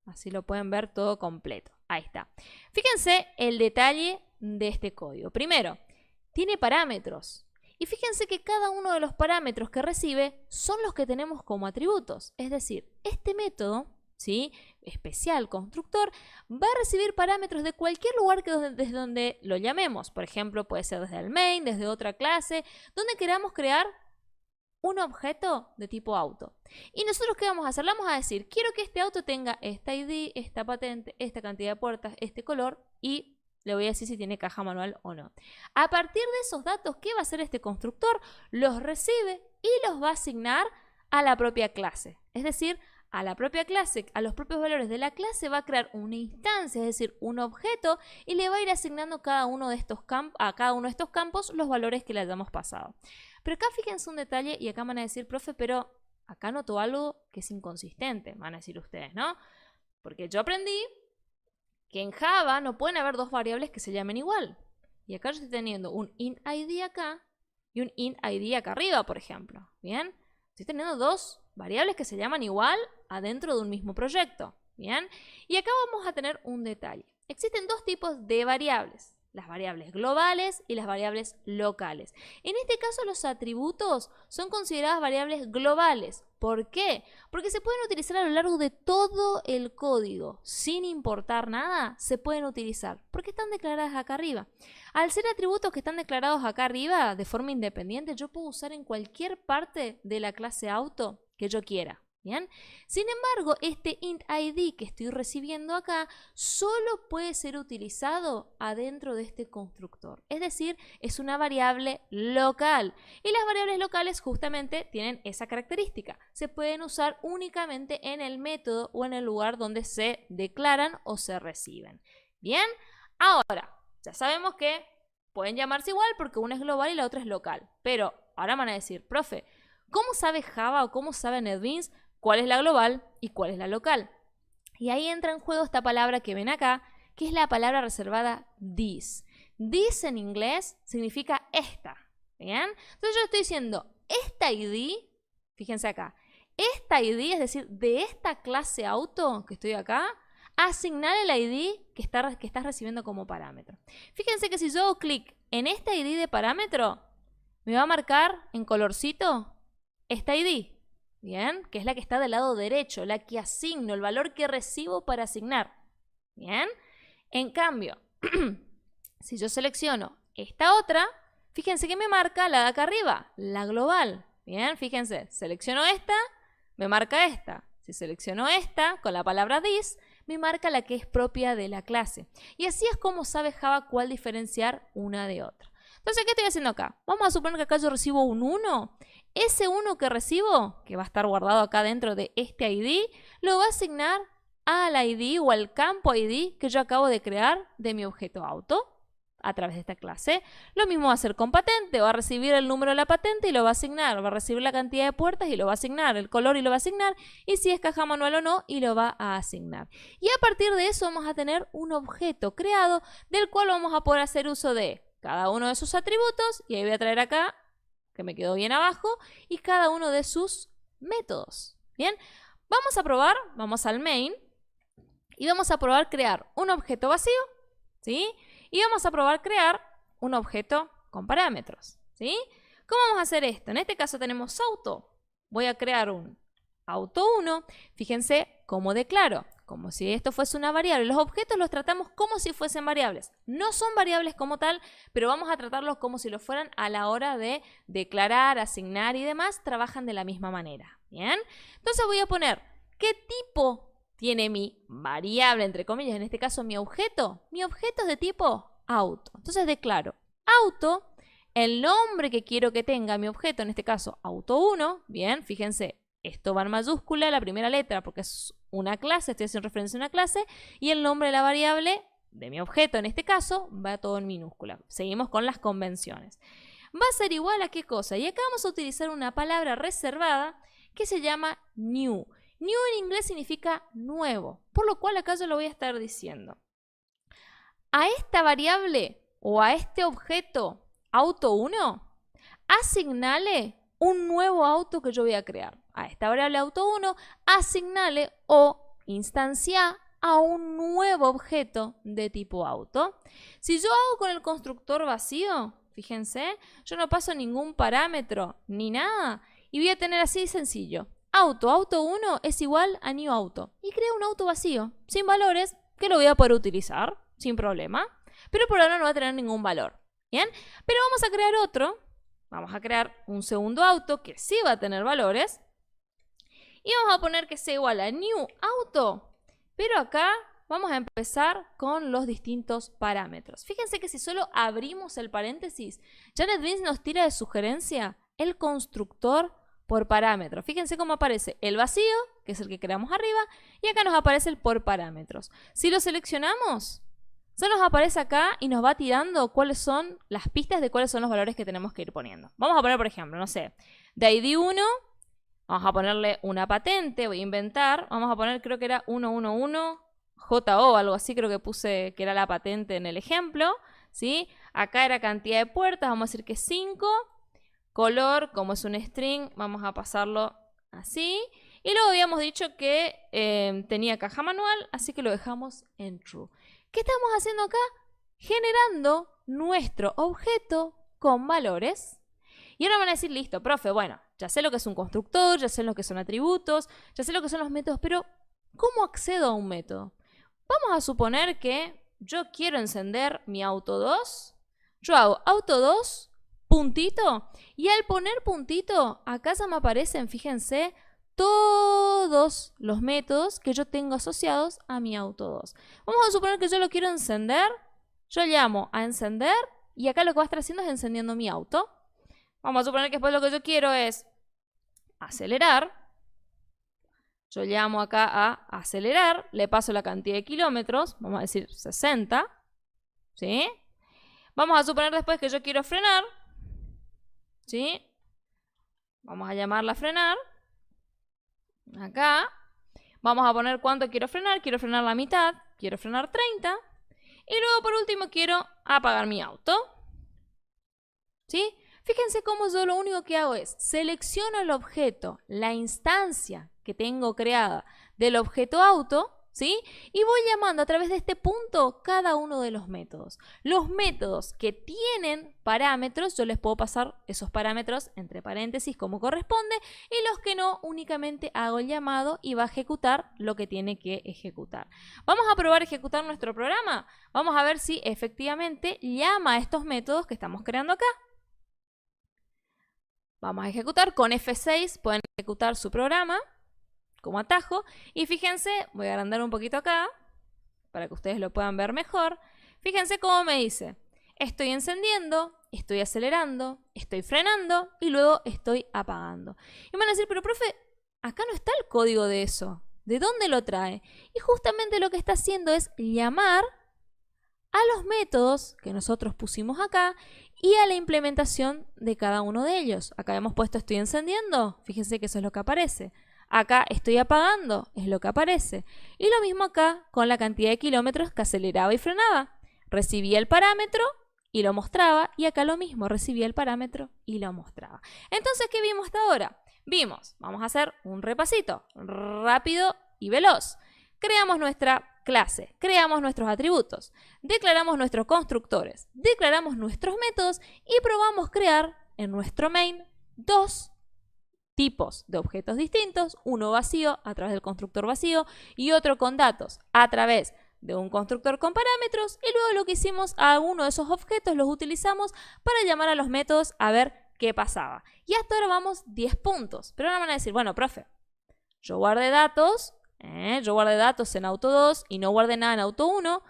[SPEAKER 1] así lo pueden ver todo completo. Ahí está. Fíjense el detalle de este código. Primero, tiene parámetros. Y fíjense que cada uno de los parámetros que recibe son los que tenemos como atributos. Es decir, este método, ¿sí?, especial constructor, va a recibir parámetros de cualquier lugar desde donde lo llamemos. Por ejemplo, puede ser desde el main, desde otra clase, donde queramos crear un objeto de tipo auto. Y nosotros, ¿qué vamos a hacer? Le vamos a decir, quiero que este auto tenga esta ID, esta patente, esta cantidad de puertas, este color, y le voy a decir si tiene caja manual o no. A partir de esos datos, ¿qué va a hacer este constructor? Los recibe y los va a asignar a la propia clase. Es decir, a la propia clase, a los propios valores de la clase, va a crear una instancia, es decir, un objeto, y le va a ir asignando a cada uno de estos campos los valores que le hayamos pasado. Pero acá fíjense un detalle y acá van a decir, profe, pero acá noto algo que es inconsistente, van a decir ustedes, ¿no? Porque yo aprendí que en Java no pueden haber dos variables que se llamen igual. Y acá yo estoy teniendo un int_id acá y un int_id acá arriba, por ejemplo. ¿Bien? Estoy teniendo dos variables que se llaman igual adentro de un mismo proyecto. ¿Bien? Y acá vamos a tener un detalle. Existen dos tipos de variables. Las variables globales y las variables locales. En este caso los atributos son consideradas variables globales. ¿Por qué? Porque se pueden utilizar a lo largo de todo el código. Sin importar nada, se pueden utilizar. Porque están declaradas acá arriba. Al ser atributos que están declarados acá arriba de forma independiente, yo puedo usar en cualquier parte de la clase auto que yo quiera. ¿Bien? Sin embargo, este int_id que estoy recibiendo acá solo puede ser utilizado adentro de este constructor. Es decir, es una variable local. Y las variables locales justamente tienen esa característica. Se pueden usar únicamente en el método o en el lugar donde se declaran o se reciben. Bien, ahora, ya sabemos que pueden llamarse igual porque una es global y la otra es local. Pero ahora van a decir, profe, ¿cómo sabe Java o cómo sabe NetBeans cuál es la global y cuál es la local? Y ahí entra en juego esta palabra que ven acá, que es la palabra reservada this. This en inglés significa esta. ¿Bien? Entonces yo estoy diciendo, esta ID, fíjense acá, esta ID, es decir, de esta clase auto que estoy acá, asignar el ID que estás recibiendo como parámetro. Fíjense que si yo hago clic en esta ID de parámetro, me va a marcar en colorcito esta ID. Bien, que es la que está del lado derecho, la que asigno, el valor que recibo para asignar. Bien, en cambio, si yo selecciono esta otra, fíjense que me marca la de acá arriba, la global. Bien, fíjense, selecciono esta, me marca esta. Si selecciono esta con la palabra this, me marca la que es propia de la clase. Y así es como sabe Java cuál diferenciar una de otra. Entonces, ¿qué estoy haciendo acá? Vamos a suponer que acá yo recibo un 1. Ese 1 que recibo, que va a estar guardado acá dentro de este ID, lo va a asignar al ID o al campo ID que yo acabo de crear de mi objeto auto a través de esta clase. Lo mismo va a hacer con patente, va a recibir el número de la patente y lo va a asignar, va a recibir la cantidad de puertas y lo va a asignar, el color y lo va a asignar, y si es caja manual o no, y lo va a asignar. Y a partir de eso vamos a tener un objeto creado del cual vamos a poder hacer uso de cada uno de sus atributos, y ahí voy a traer acá, que me quedó bien abajo, y cada uno de sus métodos. Bien, vamos a probar, vamos al main, y vamos a probar crear un objeto vacío, ¿sí? Y vamos a probar crear un objeto con parámetros, ¿sí? ¿Cómo vamos a hacer esto? En este caso tenemos auto. Voy a crear un auto1. Fíjense cómo declaro. Como si esto fuese una variable. Los objetos los tratamos como si fuesen variables. No son variables como tal, pero vamos a tratarlos como si lo fueran a la hora de declarar, asignar y demás. Trabajan de la misma manera. ¿Bien? Entonces voy a poner qué tipo tiene mi variable, entre comillas, en este caso mi objeto. Mi objeto es de tipo auto. Entonces declaro auto, el nombre que quiero que tenga mi objeto, en este caso auto1. Bien, fíjense, esto va en mayúscula, la primera letra, porque es una clase, estoy haciendo referencia a una clase, y el nombre de la variable de mi objeto, en este caso, va todo en minúscula. Seguimos con las convenciones. Va a ser igual a qué cosa, y acá vamos a utilizar una palabra reservada que se llama new. New en inglés significa nuevo, por lo cual acá yo lo voy a estar diciendo. A esta variable o a este objeto auto1, asignale un nuevo auto que yo voy a crear. A esta variable auto1, asignale o instancia a un nuevo objeto de tipo auto. Si yo hago con el constructor vacío, fíjense, yo no paso ningún parámetro ni nada y voy a tener así sencillo. Auto1 es igual a new auto y creo un auto vacío, sin valores, que lo voy a poder utilizar sin problema, pero por ahora no va a tener ningún valor. ¿Bien? Pero vamos a crear otro. Vamos a crear un segundo auto que sí va a tener valores. Y vamos a poner que sea igual a new auto. Pero acá vamos a empezar con los distintos parámetros. Fíjense que si solo abrimos el paréntesis, ya NetBeans nos tira de sugerencia el constructor por parámetros. Fíjense cómo aparece el vacío, que es el que creamos arriba, y acá nos aparece el por parámetros. Si lo seleccionamos, se nos aparece acá y nos va tirando cuáles son las pistas de cuáles son los valores que tenemos que ir poniendo. Vamos a poner, por ejemplo, no sé, de ID1 Vamos a ponerle una patente, voy a inventar. Vamos a poner, creo que era 111 JO, algo así, creo que puse que era la patente en el ejemplo, ¿sí? Acá era cantidad de puertas, vamos a decir que 5. Color, como es un string, vamos a pasarlo así. Y luego habíamos dicho que tenía caja manual, así que lo dejamos en true. ¿Qué estamos haciendo acá? Generando nuestro objeto con valores. Y ahora van a decir, listo, profe, bueno, ya sé lo que es un constructor, ya sé lo que son atributos, ya sé lo que son los métodos, pero ¿cómo accedo a un método? Vamos a suponer que yo quiero encender mi auto 2. Yo hago auto 2, puntito, y al poner puntito, acá ya me aparecen, fíjense, todos los métodos que yo tengo asociados a mi auto 2. Vamos a suponer que yo lo quiero encender. Yo llamo a encender y acá lo que va a estar haciendo es encendiendo mi auto. Vamos a suponer que después lo que yo quiero es acelerar. Yo llamo acá a acelerar, le paso la cantidad de kilómetros, vamos a decir 60, ¿sí? Vamos a suponer después que yo quiero frenar, ¿sí? Vamos a llamarla a frenar. Acá. Vamos a poner cuánto quiero frenar la mitad, quiero frenar 30. Y luego por último quiero apagar mi auto. ¿Sí? Fíjense cómo yo lo único que hago es selecciono el objeto, la instancia que tengo creada del objeto auto, ¿sí? Y voy llamando a través de este punto cada uno de los métodos. Los métodos que tienen parámetros, yo les puedo pasar esos parámetros entre paréntesis como corresponde, y los que no, únicamente hago el llamado y va a ejecutar lo que tiene que ejecutar. Vamos a probar ejecutar nuestro programa. Vamos a ver si efectivamente llama a estos métodos que estamos creando acá. Vamos a ejecutar con F6, pueden ejecutar su programa como atajo. Y fíjense, voy a agrandar un poquito acá para que ustedes lo puedan ver mejor. Fíjense cómo me dice, estoy encendiendo, estoy acelerando, estoy frenando y luego estoy apagando. Y me van a decir, pero profe, acá no está el código de eso. ¿De dónde lo trae? Y justamente lo que está haciendo es llamar a los métodos que nosotros pusimos acá y a la implementación de cada uno de ellos. Acá hemos puesto estoy encendiendo, fíjense que eso es lo que aparece. Acá estoy apagando, es lo que aparece. Y lo mismo acá con la cantidad de kilómetros que aceleraba y frenaba. Recibía el parámetro y lo mostraba, y acá lo mismo, recibía el parámetro y lo mostraba. Entonces, ¿qué vimos hasta ahora? Vimos, vamos a hacer un repasito rápido y veloz. Creamos nuestra clase, creamos nuestros atributos, declaramos nuestros constructores, declaramos nuestros métodos y probamos crear en nuestro main dos tipos de objetos distintos, uno vacío a través del constructor vacío y otro con datos a través de un constructor con parámetros, y luego lo que hicimos, a uno de esos objetos los utilizamos para llamar a los métodos a ver qué pasaba. Y hasta ahora vamos 10 puntos, pero ahora van a decir, bueno, profe, yo guardé datos en auto 2 y no guardé nada en auto 1.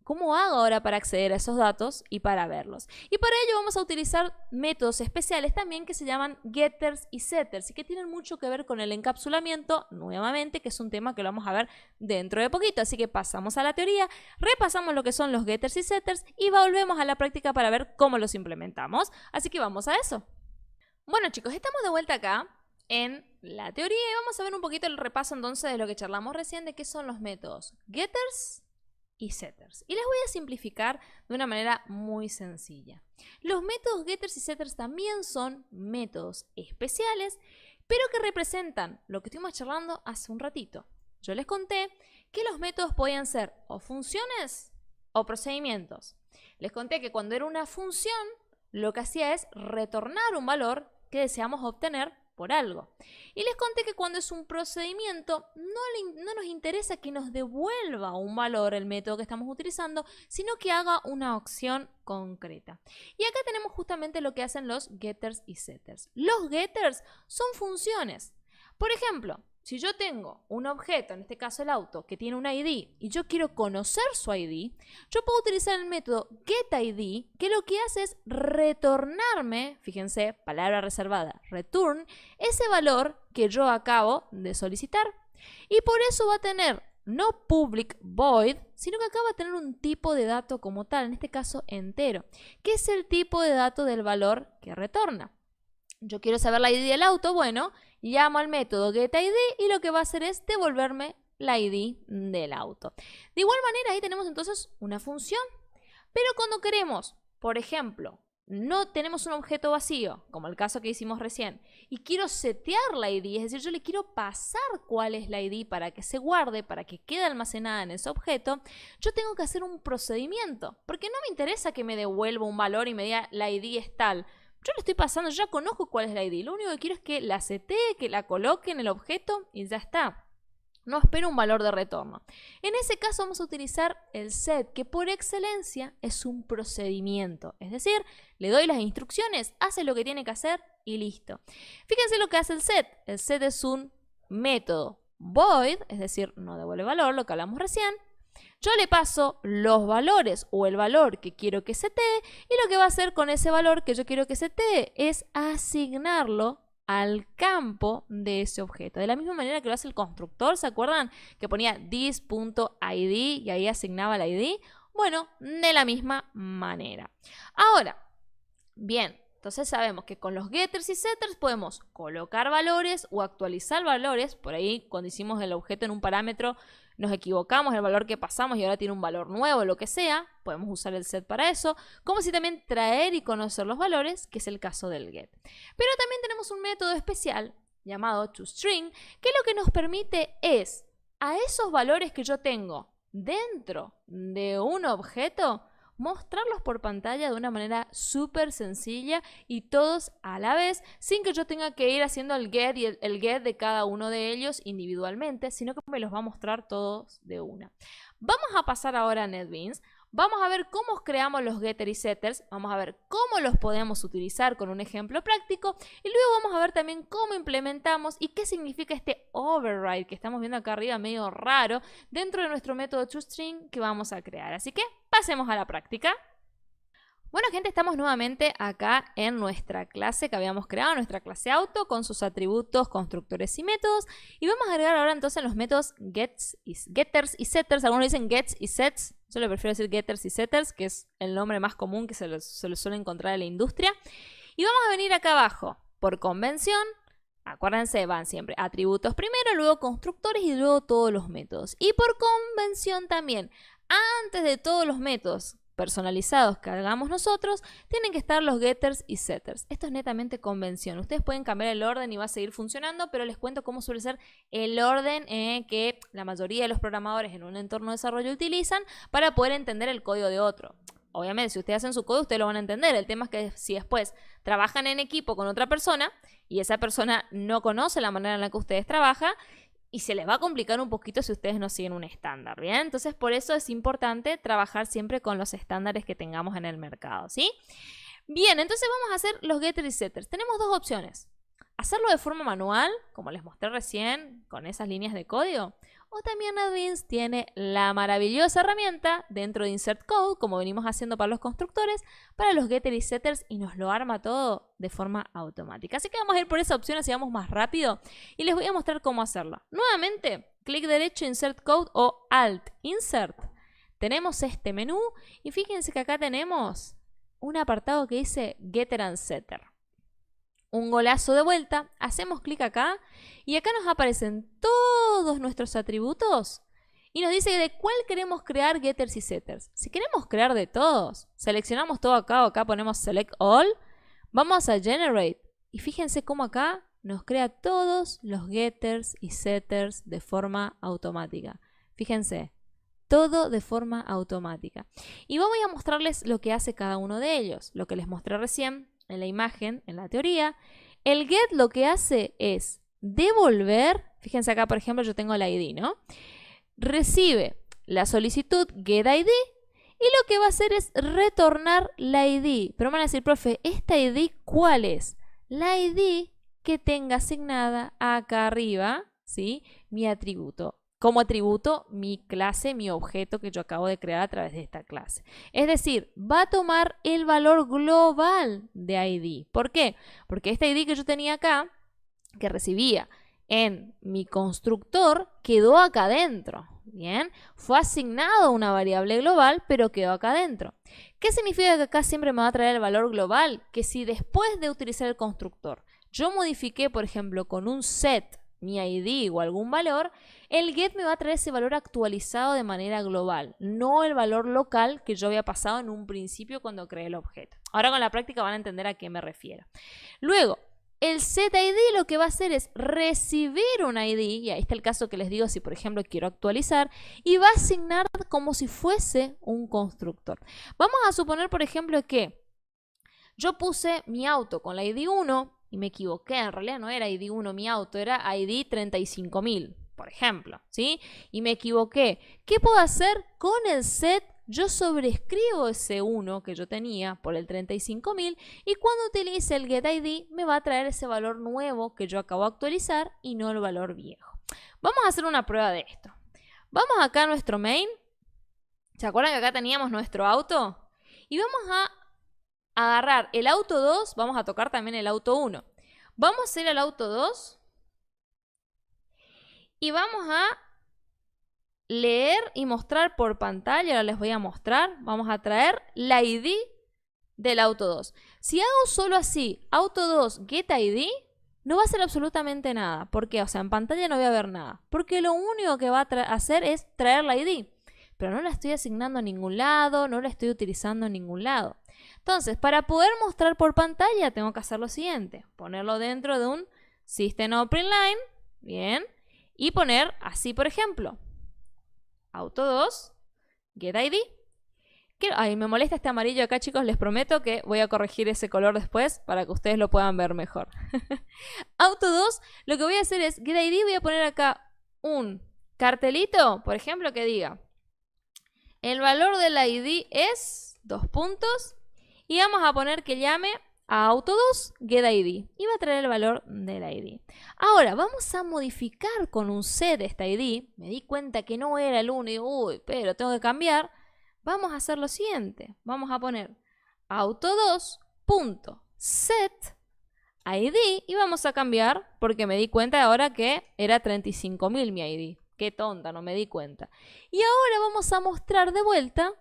[SPEAKER 1] ¿Cómo hago ahora para acceder a esos datos y para verlos? Y para ello vamos a utilizar métodos especiales también que se llaman getters y setters y que tienen mucho que ver con el encapsulamiento, nuevamente, que es un tema que lo vamos a ver dentro de poquito. Así que pasamos a la teoría, repasamos lo que son los getters y setters y volvemos a la práctica para ver cómo los implementamos. Así que vamos a eso. Bueno, chicos, estamos de vuelta acá en la teoría y vamos a ver un poquito el repaso entonces de lo que charlamos recién, de qué son los métodos getters y setters. Y les voy a simplificar de una manera muy sencilla. Los métodos getters y setters también son métodos especiales, pero que representan lo que estuvimos charlando hace un ratito. Yo les conté que los métodos podían ser o funciones o procedimientos. Les conté que cuando era una función, lo que hacía es retornar un valor que deseamos obtener por algo. Y les conté que cuando es un procedimiento no nos interesa que nos devuelva un valor el método que estamos utilizando, sino que haga una acción concreta. Y acá tenemos justamente lo que hacen los getters y setters. Los getters son funciones. Por ejemplo, si yo tengo un objeto, en este caso el auto, que tiene un ID y yo quiero conocer su ID, yo puedo utilizar el método getID, que lo que hace es retornarme, fíjense, palabra reservada, return, ese valor que yo acabo de solicitar. Y por eso va a tener no public void, sino que acá va a tener un tipo de dato como tal, en este caso entero, que es el tipo de dato del valor que retorna. Yo quiero saber la ID del auto, bueno, llamo al método getID y lo que va a hacer es devolverme la ID del auto. De igual manera, ahí tenemos entonces una función. Pero cuando queremos, por ejemplo, no tenemos un objeto vacío, como el caso que hicimos recién, y quiero setear la ID, es decir, yo le quiero pasar cuál es la ID para que se guarde, para que quede almacenada en ese objeto, yo tengo que hacer un procedimiento, porque no me interesa que me devuelva un valor y me diga la ID es tal. Yo le estoy pasando, yo ya conozco cuál es la ID, lo único que quiero es que la setee, que la coloque en el objeto y ya está. No espero un valor de retorno. En ese caso vamos a utilizar el set, que por excelencia es un procedimiento. Es decir, le doy las instrucciones, hace lo que tiene que hacer y listo. Fíjense lo que hace el set. El set es un método void, es decir, no devuelve valor, lo que hablamos recién. Yo le paso los valores o el valor que quiero que setee y lo que va a hacer con ese valor que yo quiero que setee es asignarlo al campo de ese objeto. De la misma manera que lo hace el constructor, ¿se acuerdan? Que ponía this.id y ahí asignaba la ID. Bueno, de la misma manera. Ahora, bien, entonces sabemos que con los getters y setters podemos colocar valores o actualizar valores. Por ahí, cuando hicimos el objeto en un parámetro, nos equivocamos el valor que pasamos y ahora tiene un valor nuevo, lo que sea. Podemos usar el set para eso. Como si también traer y conocer los valores, que es el caso del get. Pero también tenemos un método especial llamado toString, que lo que nos permite es a esos valores que yo tengo dentro de un objeto, mostrarlos por pantalla de una manera súper sencilla y todos a la vez, sin que yo tenga que ir haciendo el get y el get de cada uno de ellos individualmente, sino que me los va a mostrar todos de una. Vamos a pasar ahora a NetBeans. Vamos a ver cómo creamos los getters y setters, vamos a ver cómo los podemos utilizar con un ejemplo práctico y luego vamos a ver también cómo implementamos y qué significa este override que estamos viendo acá arriba medio raro dentro de nuestro método toString que vamos a crear. Así que pasemos a la práctica. Bueno, gente, estamos nuevamente acá en nuestra clase que habíamos creado, nuestra clase auto, con sus atributos, constructores y métodos. Y vamos a agregar ahora entonces los métodos getters y setters. Algunos dicen gets y sets. Yo le prefiero decir getters y setters, que es el nombre más común que se lo suele encontrar en la industria. Y vamos a venir acá abajo, por convención. Acuérdense, van siempre atributos primero, luego constructores y luego todos los métodos. Y por convención también, antes de todos los métodos personalizados que hagamos nosotros, tienen que estar los getters y setters. Esto es netamente convención. Ustedes pueden cambiar el orden y va a seguir funcionando, pero les cuento cómo suele ser el orden que la mayoría de los programadores en un entorno de desarrollo utilizan para poder entender el código de otro. Obviamente, si ustedes hacen su código, ustedes lo van a entender. El tema es que si después trabajan en equipo con otra persona y esa persona no conoce la manera en la que ustedes trabajan, y se les va a complicar un poquito si ustedes no siguen un estándar, ¿bien? Entonces, por eso es importante trabajar siempre con los estándares que tengamos en el mercado, ¿sí? Bien, entonces vamos a hacer los getters y setters. Tenemos dos opciones. Hacerlo de forma manual, como les mostré recién, con esas líneas de código. O también NetBeans tiene la maravillosa herramienta dentro de Insert Code, como venimos haciendo para los constructores, para los getters y setters y nos lo arma todo de forma automática. Así que vamos a ir por esa opción, así vamos más rápido y les voy a mostrar cómo hacerlo. Nuevamente, clic derecho, Insert Code o Alt Insert. Tenemos este menú y fíjense que acá tenemos un apartado que dice Getter and Setter. Un golazo de vuelta, hacemos clic acá y acá nos aparecen todos nuestros atributos y nos dice de cuál queremos crear getters y setters. Si queremos crear de todos, seleccionamos todo acá o acá ponemos Select All, vamos a Generate y fíjense cómo acá nos crea todos los getters y setters de forma automática. Fíjense, todo de forma automática. Y voy a mostrarles lo que hace cada uno de ellos, lo que les mostré recién en la imagen, en la teoría. El get lo que hace es devolver, fíjense acá por ejemplo yo tengo la ID, ¿no? Recibe la solicitud getID y lo que va a hacer es retornar la ID. Pero me van a decir, profe, ¿esta ID cuál es? La ID que tenga asignada acá arriba, ¿sí? Mi atributo. Como atributo, mi clase, mi objeto que yo acabo de crear a través de esta clase. Es decir, va a tomar el valor global de ID. ¿Por qué? Porque esta ID que yo tenía acá, que recibía en mi constructor, quedó acá adentro. Bien, fue asignado una variable global, pero quedó acá adentro. ¿Qué significa que acá siempre me va a traer el valor global? Que si después de utilizar el constructor yo modifiqué, por ejemplo, con un set mi ID o algún valor, el get me va a traer ese valor actualizado de manera global, no el valor local que yo había pasado en un principio cuando creé el objeto. Ahora con la práctica van a entender a qué me refiero. Luego, el setID lo que va a hacer es recibir un ID, y ahí está el caso que les digo si por ejemplo quiero actualizar, y va a asignar como si fuese un constructor. Vamos a suponer por ejemplo que yo puse mi auto con la ID 1 y me equivoqué, en realidad no era ID 1 mi auto, era ID 35.000, por ejemplo, ¿sí? Y me equivoqué. ¿Qué puedo hacer con el set? Yo sobrescribo ese 1 que yo tenía por el 35.000 y cuando utilice el getID me va a traer ese valor nuevo que yo acabo de actualizar y no el valor viejo. Vamos a hacer una prueba de esto. Vamos acá a nuestro main. ¿Se acuerdan que acá teníamos nuestro auto? Y vamos a agarrar el auto 2, vamos a tocar también el auto 1. Vamos a ir al auto 2 y vamos a leer y mostrar por pantalla. Ahora les voy a mostrar. Vamos a traer la ID del auto 2. Si hago solo así, auto 2 getID, no va a hacer absolutamente nada. ¿Por qué? O sea, en pantalla no voy a ver nada. Porque lo único que va a hacer es traer la ID. Pero no la estoy asignando a ningún lado, no la estoy utilizando en ningún lado. Entonces, para poder mostrar por pantalla, tengo que hacer lo siguiente. Ponerlo dentro de un System.out.println, bien, y poner así, por ejemplo, auto 2, getID. Ay, me molesta este amarillo acá, chicos, les prometo que voy a corregir ese color después para que ustedes lo puedan ver mejor. Auto 2, lo que voy a hacer es getID, voy a poner acá un cartelito, por ejemplo, que diga el valor del ID es 2 puntos y vamos a poner que llame a auto2 getID y va a traer el valor del ID. Ahora vamos a modificar con un set esta ID. Me di cuenta que no era el 1 y digo, uy, pero tengo que cambiar. Vamos a hacer lo siguiente. Vamos a poner auto2.set ID y vamos a cambiar porque me di cuenta ahora que era 35.000 mi ID. Qué tonta, no me di cuenta. Y ahora vamos a mostrar de vuelta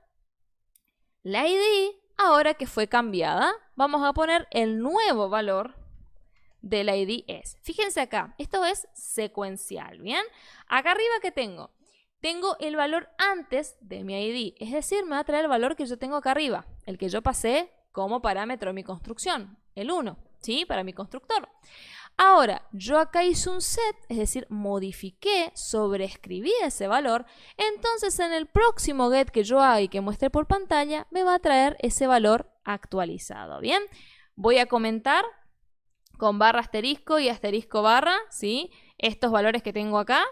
[SPEAKER 1] la ID, ahora que fue cambiada. Vamos a poner el nuevo valor del ID es. Fíjense acá, esto es secuencial, ¿bien? Acá arriba, ¿qué tengo? Tengo el valor antes de mi ID, es decir, me va a traer el valor que yo tengo acá arriba, el que yo pasé como parámetro de mi construcción, el 1, ¿sí? Para mi constructor. Ahora, yo acá hice un set, es decir, modifiqué, sobreescribí ese valor, entonces en el próximo get que yo haga y que muestre por pantalla, me va a traer ese valor actualizado, ¿bien? Voy a comentar con barra asterisco y asterisco barra, ¿sí? Estos valores que tengo acá,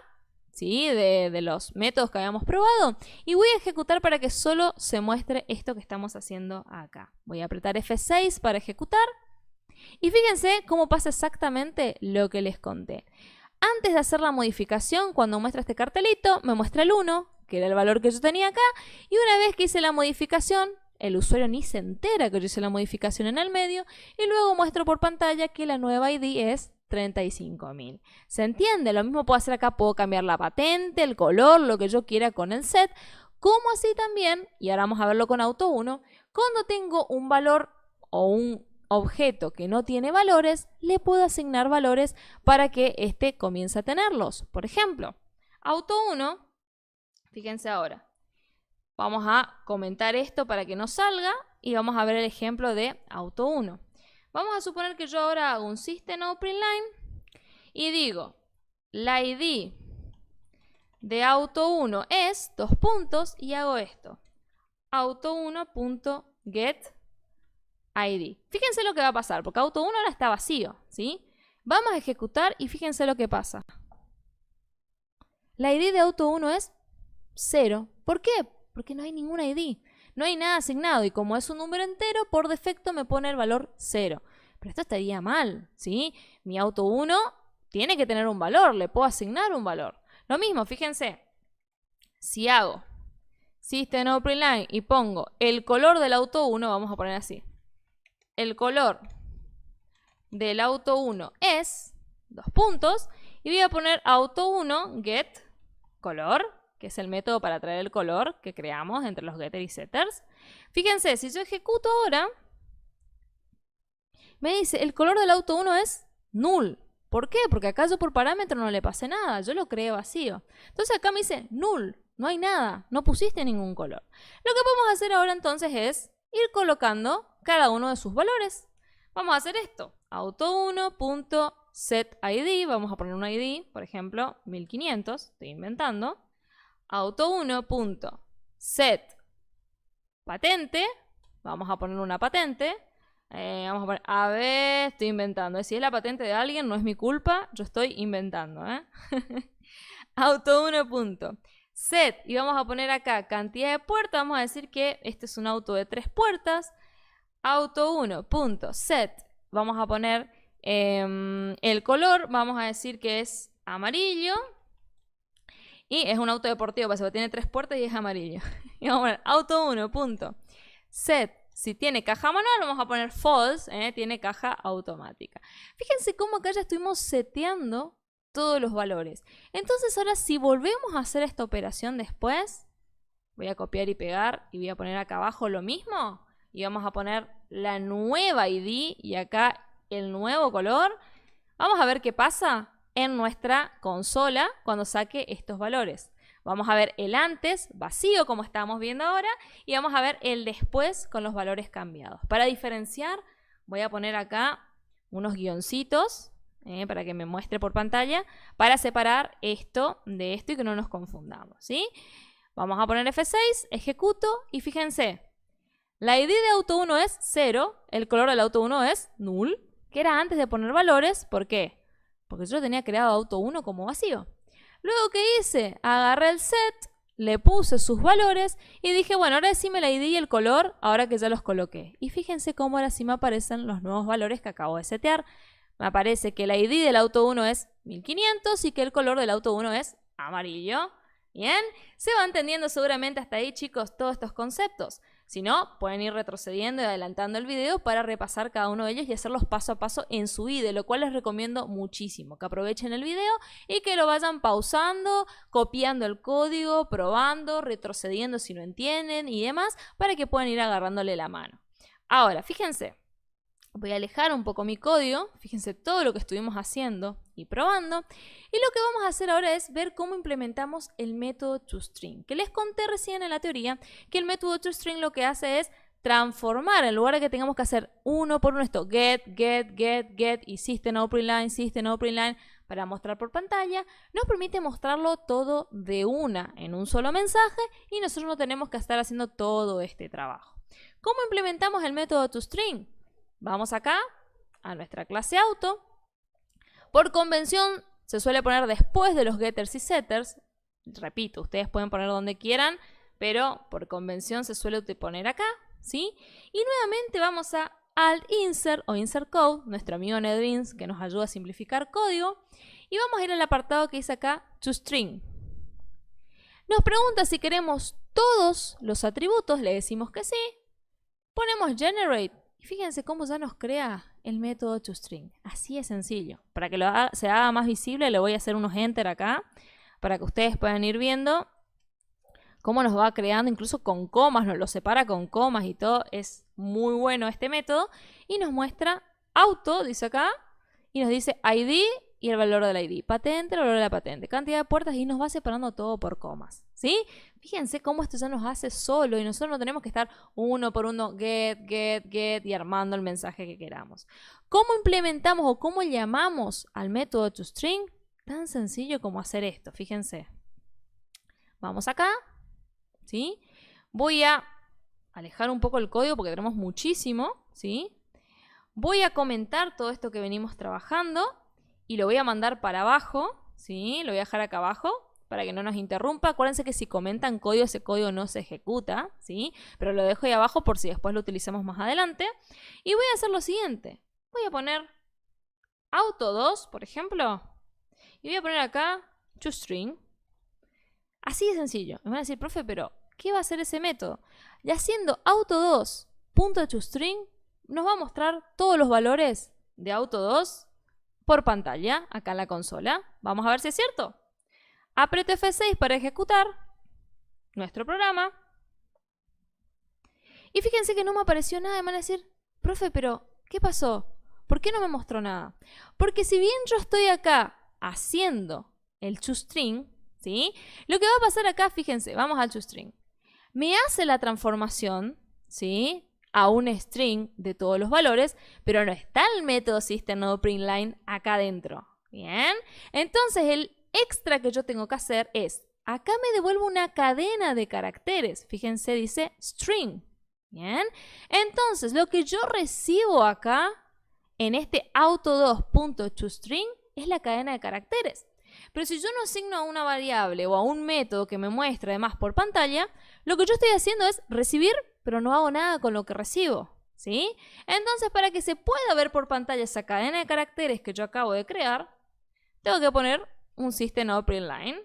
[SPEAKER 1] ¿sí? De los métodos que habíamos probado, y voy a ejecutar para que solo se muestre esto que estamos haciendo acá. Voy a apretar F6 para ejecutar. Y fíjense cómo pasa exactamente lo que les conté. Antes de hacer la modificación, cuando muestra este cartelito, me muestra el 1, que era el valor que yo tenía acá, y una vez que hice la modificación, el usuario ni se entera que yo hice la modificación en el medio, y luego muestro por pantalla que la nueva ID es 35.000. ¿Se entiende? Lo mismo puedo hacer acá, puedo cambiar la patente, el color, lo que yo quiera con el set, como así también, y ahora vamos a verlo con auto 1, cuando tengo un valor o un objeto que no tiene valores, le puedo asignar valores para que éste comience a tenerlos. Por ejemplo, auto 1, fíjense ahora, vamos a comentar esto para que nos salga y vamos a ver el ejemplo de auto 1. Vamos a suponer que yo ahora hago un System.out.println y digo, la ID de auto 1 es 2 puntos y hago esto, auto1.get ID. Fíjense lo que va a pasar, porque auto 1 ahora está vacío, ¿sí? Vamos a ejecutar y fíjense lo que pasa. La ID de auto 1 es 0. ¿Por qué? Porque no hay ninguna ID. No hay nada asignado y como es un número entero, por defecto me pone el valor 0. Pero esto estaría mal, ¿sí? Mi auto 1 tiene que tener un valor, le puedo asignar un valor. Lo mismo, fíjense, si hago System.out.println y pongo el color del auto 1, vamos a poner así. El color del auto 1 es 2 puntos y voy a poner auto 1 get color, que es el método para traer el color que creamos entre los getters y setters. Fíjense, si yo ejecuto ahora, me dice el color del auto 1 es null. ¿Por qué? Porque acá yo por parámetro no le pasé nada, yo lo creé vacío. Entonces acá me dice null, no hay nada, no pusiste ningún color. Lo que podemos hacer ahora entonces es ir colocando cada uno de sus valores. Vamos a hacer esto, auto1.setID, vamos a poner un ID, por ejemplo, 1500, estoy inventando. Auto1.setPatente, vamos a poner una patente. Vamos a poner, a ver, estoy inventando. Si es la patente de alguien, no es mi culpa, yo estoy inventando. Auto1.set, y vamos a poner acá cantidad de puertas, vamos a decir que este es un auto de 3 puertas. Auto1.set, vamos a poner el color, vamos a decir que es amarillo. Y es un auto deportivo, porque tiene 3 puertas y es amarillo. Y vamos a poner auto1.set. Si tiene caja manual, vamos a poner false, tiene caja automática. Fíjense cómo acá ya estuvimos seteando todos los valores. Entonces ahora si volvemos a hacer esta operación después, voy a copiar y pegar y voy a poner acá abajo lo mismo. Y vamos a poner la nueva ID y acá el nuevo color. Vamos a ver qué pasa en nuestra consola cuando saque estos valores. Vamos a ver el antes vacío como estamos viendo ahora y vamos a ver el después con los valores cambiados. Para diferenciar voy a poner acá unos guioncitos para que me muestre por pantalla para separar esto de esto y que no nos confundamos, ¿sí? Vamos a poner F6, ejecuto y fíjense, la ID de auto 1 es 0, el color del auto 1 es null, que era antes de poner valores. ¿Por qué? Porque yo tenía creado auto 1 como vacío. Luego, ¿qué hice? Agarré el set, le puse sus valores y dije, bueno, ahora decime la ID y el color, ahora que ya los coloqué. Y fíjense cómo ahora sí me aparecen los nuevos valores que acabo de setear. Me aparece que la ID del auto 1 es 1500 y que el color del auto 1 es amarillo. ¿Bien? Se va entendiendo seguramente hasta ahí, chicos, todos estos conceptos. Si no, pueden ir retrocediendo y adelantando el video para repasar cada uno de ellos y hacerlos paso a paso en su IDE, lo cual les recomiendo muchísimo, que aprovechen el video y que lo vayan pausando, copiando el código, probando, retrocediendo si no entienden y demás, para que puedan ir agarrándole la mano. Ahora, fíjense. Voy a alejar un poco mi código, fíjense todo lo que estuvimos haciendo y probando. Y lo que vamos a hacer ahora es ver cómo implementamos el método toString. Que les conté recién en la teoría que el método toString lo que hace es transformar, en lugar de que tengamos que hacer uno por uno esto, get, y system out print line, para mostrar por pantalla, nos permite mostrarlo todo de una en un solo mensaje y nosotros no tenemos que estar haciendo todo este trabajo. ¿Cómo implementamos el método toString? Vamos acá a nuestra clase auto. Por convención se suele poner después de los getters y setters. Repito, ustedes pueden poner donde quieran, pero por convención se suele poner acá, ¿sí? Y nuevamente vamos a alt insert o insert code, nuestro amigo NetBeans que nos ayuda a simplificar código. Y vamos a ir al apartado que dice acá toString. Nos pregunta si queremos todos los atributos, le decimos que sí. Ponemos generate. Y fíjense cómo ya nos crea el método toString. Así de sencillo. Para que se haga más visible, le voy a hacer unos enter acá, para que ustedes puedan ir viendo cómo nos va creando, incluso con comas, nos lo separa con comas y todo. Es muy bueno este método. Y nos muestra auto, dice acá, y nos dice ID y el valor del ID. Patente, el valor de la patente. Cantidad de puertas y nos va separando todo por comas, ¿sí? Fíjense cómo esto ya nos hace solo y nosotros no tenemos que estar uno por uno get y armando el mensaje que queramos. ¿Cómo implementamos o cómo llamamos al método toString? Tan sencillo como hacer esto, fíjense. Vamos acá, ¿sí? Voy a alejar un poco el código porque tenemos muchísimo, ¿sí? Voy a comentar todo esto que venimos trabajando y lo voy a mandar para abajo, ¿sí? Lo voy a dejar acá abajo para que no nos interrumpa. Acuérdense que si comentan código, ese código no se ejecuta, ¿sí? Pero lo dejo ahí abajo por si después lo utilizamos más adelante. Y voy a hacer lo siguiente. Voy a poner auto 2, por ejemplo, y voy a poner acá toString. Así de sencillo. Me van a decir, profe, pero ¿qué va a hacer ese método? Y haciendo auto2.toString nos va a mostrar todos los valores de auto 2 por pantalla, acá en la consola. Vamos a ver si es cierto. Aprieto F6 para ejecutar nuestro programa. Y fíjense que no me apareció nada. Me van a decir, profe, pero ¿qué pasó? ¿Por qué no me mostró nada? Porque si bien yo estoy acá haciendo el toString, ¿sí? Lo que va a pasar acá, fíjense, vamos al toString. Me hace la transformación, ¿sí?, a un string de todos los valores, pero no está el método system.println acá adentro. Bien, entonces el extra que yo tengo que hacer es, acá me devuelvo una cadena de caracteres. Fíjense, dice string. Bien, entonces lo que yo recibo acá en este auto2.toString es la cadena de caracteres. Pero si yo no asigno a una variable o a un método que me muestra además por pantalla, lo que yo estoy haciendo es recibir, pero no hago nada con lo que recibo, ¿sí? Entonces, para que se pueda ver por pantalla esa cadena de caracteres que yo acabo de crear, tengo que poner un system.println,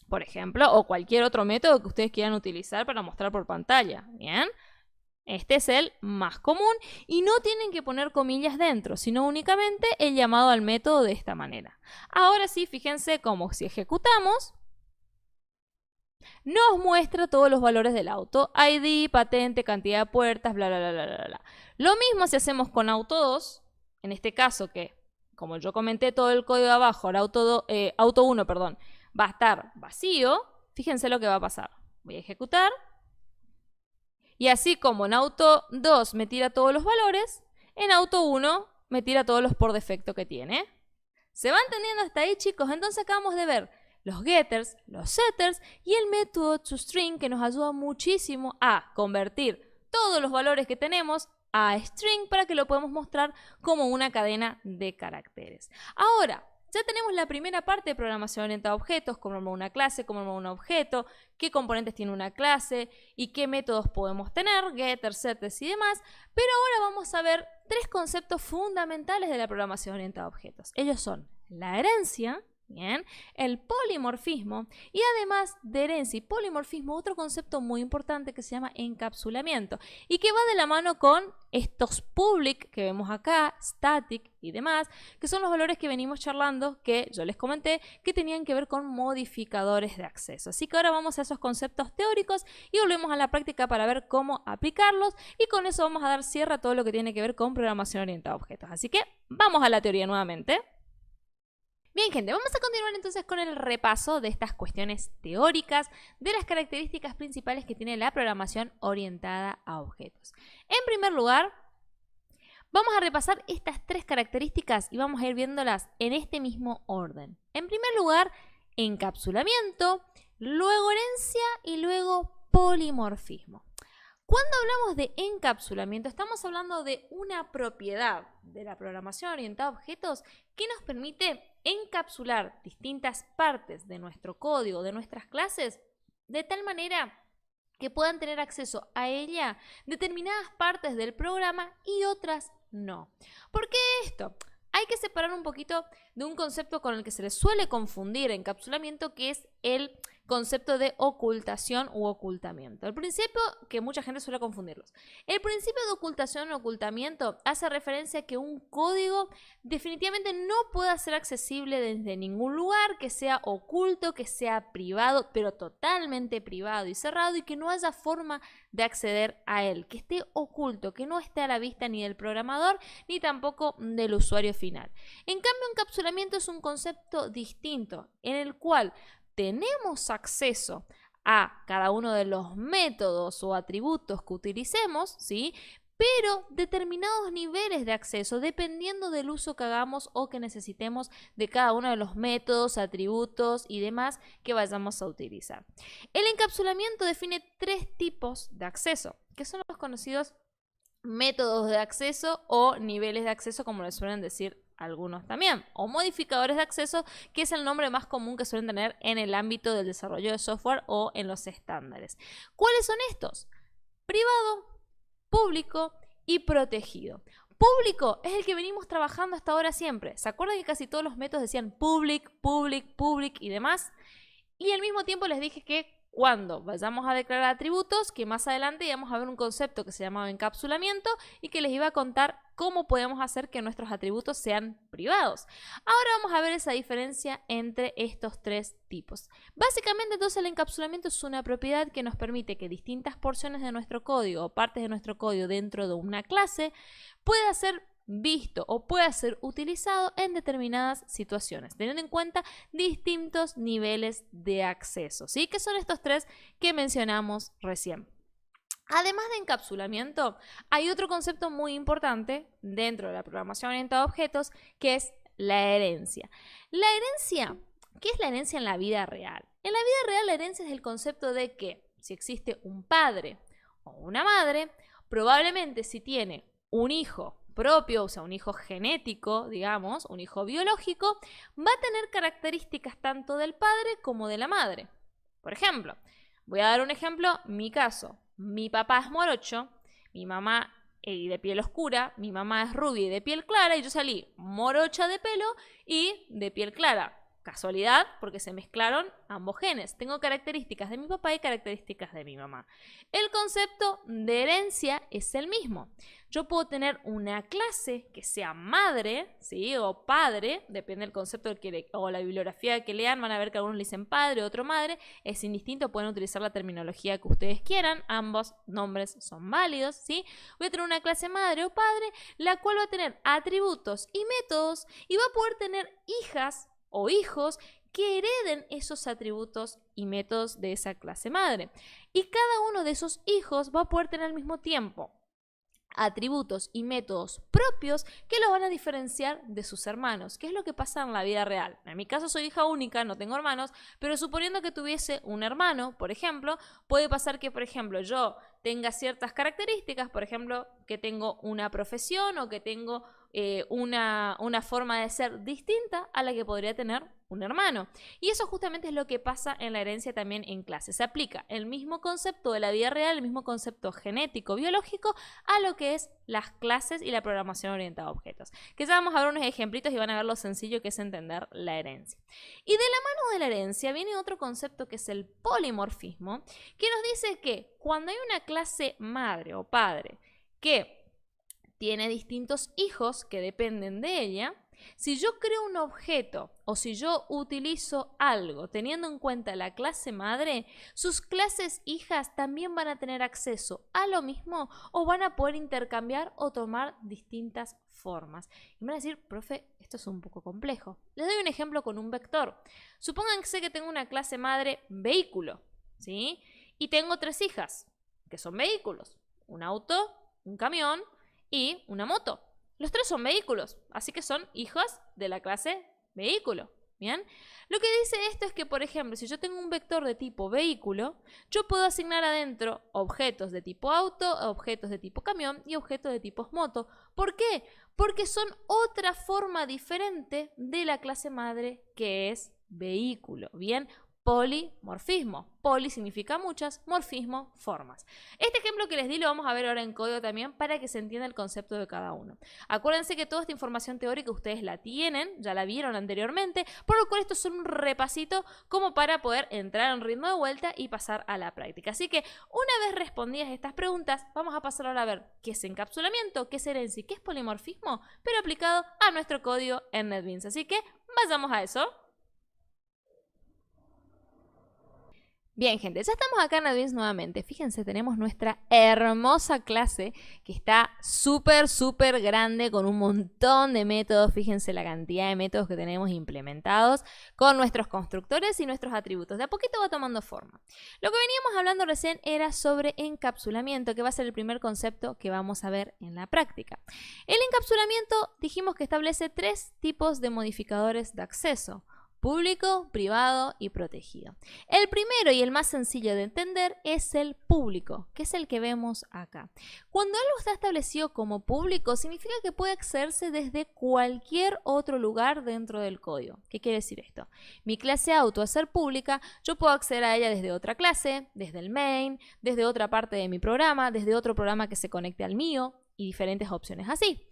[SPEAKER 1] por ejemplo, o cualquier otro método que ustedes quieran utilizar para mostrar por pantalla, ¿bien? Este es el más común y no tienen que poner comillas dentro, sino únicamente el llamado al método de esta manera. Ahora sí, fíjense cómo si ejecutamos, nos muestra todos los valores del auto. ID, patente, cantidad de puertas, bla, bla, bla, bla, bla. Lo mismo si hacemos con auto 2, en este caso que, como yo comenté todo el código de abajo, el auto 1, perdón, va a estar vacío. Fíjense lo que va a pasar. Voy a ejecutar. Y así como en auto 2 me tira todos los valores, en auto 1 me tira todos los por defecto que tiene. ¿Se va entendiendo hasta ahí, chicos? Entonces acabamos de ver los getters, los setters y el método toString que nos ayuda muchísimo a convertir todos los valores que tenemos a string para que lo podamos mostrar como una cadena de caracteres. Ahora, ya tenemos la primera parte de programación orientada a objetos, cómo armar una clase, cómo armar un objeto, qué componentes tiene una clase y qué métodos podemos tener, getters, setters y demás. Pero ahora vamos a ver tres conceptos fundamentales de la programación orientada a objetos. Ellos son la herencia, bien, el polimorfismo y además de herencia y polimorfismo, otro concepto muy importante que se llama encapsulamiento y que va de la mano con estos public que vemos acá, static y demás, que son los valores que venimos charlando que yo les comenté que tenían que ver con modificadores de acceso. Así que ahora vamos a esos conceptos teóricos y volvemos a la práctica para ver cómo aplicarlos y con eso vamos a dar cierre a todo lo que tiene que ver con programación orientada a objetos. Así que vamos a la teoría nuevamente. Bien, gente, vamos a continuar entonces con el repaso de estas cuestiones teóricas de las características principales que tiene la programación orientada a objetos. En primer lugar, vamos a repasar estas tres características y vamos a ir viéndolas en este mismo orden. En primer lugar, encapsulamiento, luego herencia y luego polimorfismo. Cuando hablamos de encapsulamiento, estamos hablando de una propiedad de la programación orientada a objetos que nos permite encapsular distintas partes de nuestro código, de nuestras clases, de tal manera que puedan tener acceso a ella determinadas partes del programa y otras no. ¿Por qué esto? Hay que separar un poquito de un concepto con el que se les suele confundir encapsulamiento, que es el concepto de ocultación u ocultamiento. El principio, que mucha gente suele confundirlos. El principio de ocultación o ocultamiento hace referencia a que un código definitivamente no pueda ser accesible desde ningún lugar, que sea oculto, que sea privado, pero totalmente privado y cerrado y que no haya forma de acceder a él, que esté oculto, que no esté a la vista ni del programador ni tampoco del usuario final. En cambio, encapsulamiento es un concepto distinto en el cual tenemos acceso a cada uno de los métodos o atributos que utilicemos, ¿sí? Pero determinados niveles de acceso dependiendo del uso que hagamos o que necesitemos de cada uno de los métodos, atributos y demás que vayamos a utilizar. El encapsulamiento define tres tipos de acceso, que son los conocidos métodos de acceso o niveles de acceso, como les suelen decir algunos también, o modificadores de acceso, que es el nombre más común que suelen tener en el ámbito del desarrollo de software o en los estándares. ¿Cuáles son estos? Privado, público y protegido. Público es el que venimos trabajando hasta ahora siempre. ¿Se acuerdan que casi todos los métodos decían public, public, public y demás? Y al mismo tiempo les dije que cuando vayamos a declarar atributos, que más adelante íbamos a ver un concepto que se llamaba encapsulamiento y que les iba a contar cómo podemos hacer que nuestros atributos sean privados. Ahora vamos a ver esa diferencia entre estos tres tipos. Básicamente, entonces, el encapsulamiento es una propiedad que nos permite que distintas porciones de nuestro código o partes de nuestro código dentro de una clase pueda ser visto o pueda ser utilizado en determinadas situaciones, teniendo en cuenta distintos niveles de acceso, ¿sí? Que son estos tres que mencionamos recién. Además de encapsulamiento, hay otro concepto muy importante dentro de la programación orientada a objetos, que es la herencia. La herencia, ¿qué es la herencia en la vida real? En la vida real la herencia es el concepto de que si existe un padre o una madre, probablemente si tiene un hijo propio, o sea, un hijo genético, digamos, un hijo biológico, va a tener características tanto del padre como de la madre. Por ejemplo, voy a dar un ejemplo, mi caso. Mi papá es morocho, mi mamá es de piel oscura, mi mamá es rubia y de piel clara, y yo salí morocha de pelo y de piel clara. Casualidad, porque se mezclaron ambos genes. Tengo características de mi papá y características de mi mamá. El concepto de herencia es el mismo. Yo puedo tener una clase que sea madre, ¿sí? O padre, depende del concepto o la bibliografía que lean, van a ver que algunos le dicen padre, otro madre, es indistinto, pueden utilizar la terminología que ustedes quieran, ambos nombres son válidos, ¿sí? Voy a tener una clase madre o padre, la cual va a tener atributos y métodos y va a poder tener hijas o hijos que hereden esos atributos y métodos de esa clase madre. Y cada uno de esos hijos va a poder tener al mismo tiempo atributos y métodos propios que los van a diferenciar de sus hermanos. ¿Qué es lo que pasa en la vida real? En mi caso soy hija única, no tengo hermanos, pero suponiendo que tuviese un hermano, por ejemplo, puede pasar que, por ejemplo, yo tenga ciertas características, por ejemplo, que tengo una profesión o que tengo una forma de ser distinta a la que podría tener un hermano. Y eso justamente es lo que pasa en la herencia también en clase. Se aplica el mismo concepto de la vida real, el mismo concepto genético, biológico, a lo que es las clases y la programación orientada a objetos. Que ya vamos a ver unos ejemplitos y van a ver lo sencillo que es entender la herencia. Y de la mano de la herencia viene otro concepto que es el polimorfismo, que nos dice que cuando hay una clase madre o padre que tiene distintos hijos que dependen de ella, si yo creo un objeto o si yo utilizo algo teniendo en cuenta la clase madre, sus clases hijas también van a tener acceso a lo mismo o van a poder intercambiar o tomar distintas formas. Y me van a decir, profe, esto es un poco complejo. Les doy un ejemplo con un vector. Supónganse que tengo una clase madre vehículo, ¿sí? Y tengo 3 hijas, que son vehículos. Un auto, un camión y una moto. Los 3 son vehículos, así que son hijas de la clase vehículo. ¿Bien? Lo que dice esto es que, por ejemplo, si yo tengo un vector de tipo vehículo, yo puedo asignar adentro objetos de tipo auto, objetos de tipo camión y objetos de tipo moto. ¿Por qué? Porque son otra forma diferente de la clase madre que es vehículo. ¿Bien? Polimorfismo. Poli significa muchas, morfismo, formas. Este ejemplo que les di lo vamos a ver ahora en código también para que se entienda el concepto de cada uno. Acuérdense que toda esta información teórica ustedes la tienen, ya la vieron anteriormente, por lo cual esto es un repasito como para poder entrar en ritmo de vuelta y pasar a la práctica. Así que una vez respondidas estas preguntas, vamos a pasar ahora a ver qué es encapsulamiento, qué es herencia y qué es polimorfismo, pero aplicado a nuestro código en NetBeans. Así que vayamos a eso. Bien, gente, ya estamos acá en NetBeans nuevamente. Fíjense, tenemos nuestra hermosa clase que está súper grande con un montón de métodos. Fíjense la cantidad de métodos que tenemos implementados con nuestros constructores y nuestros atributos. De a poquito va tomando forma. Lo que veníamos hablando recién era sobre encapsulamiento, que va a ser el primer concepto que vamos a ver en la práctica. El encapsulamiento dijimos que establece 3 tipos de modificadores de acceso: público, privado y protegido. El primero y el más sencillo de entender es el público, que es el que vemos acá. Cuando algo está establecido como público, significa que puede accederse desde cualquier otro lugar dentro del código. ¿Qué quiere decir esto? Mi clase auto, al ser pública, yo puedo acceder a ella desde otra clase, desde el main, desde otra parte de mi programa, desde otro programa que se conecte al mío, y diferentes opciones así.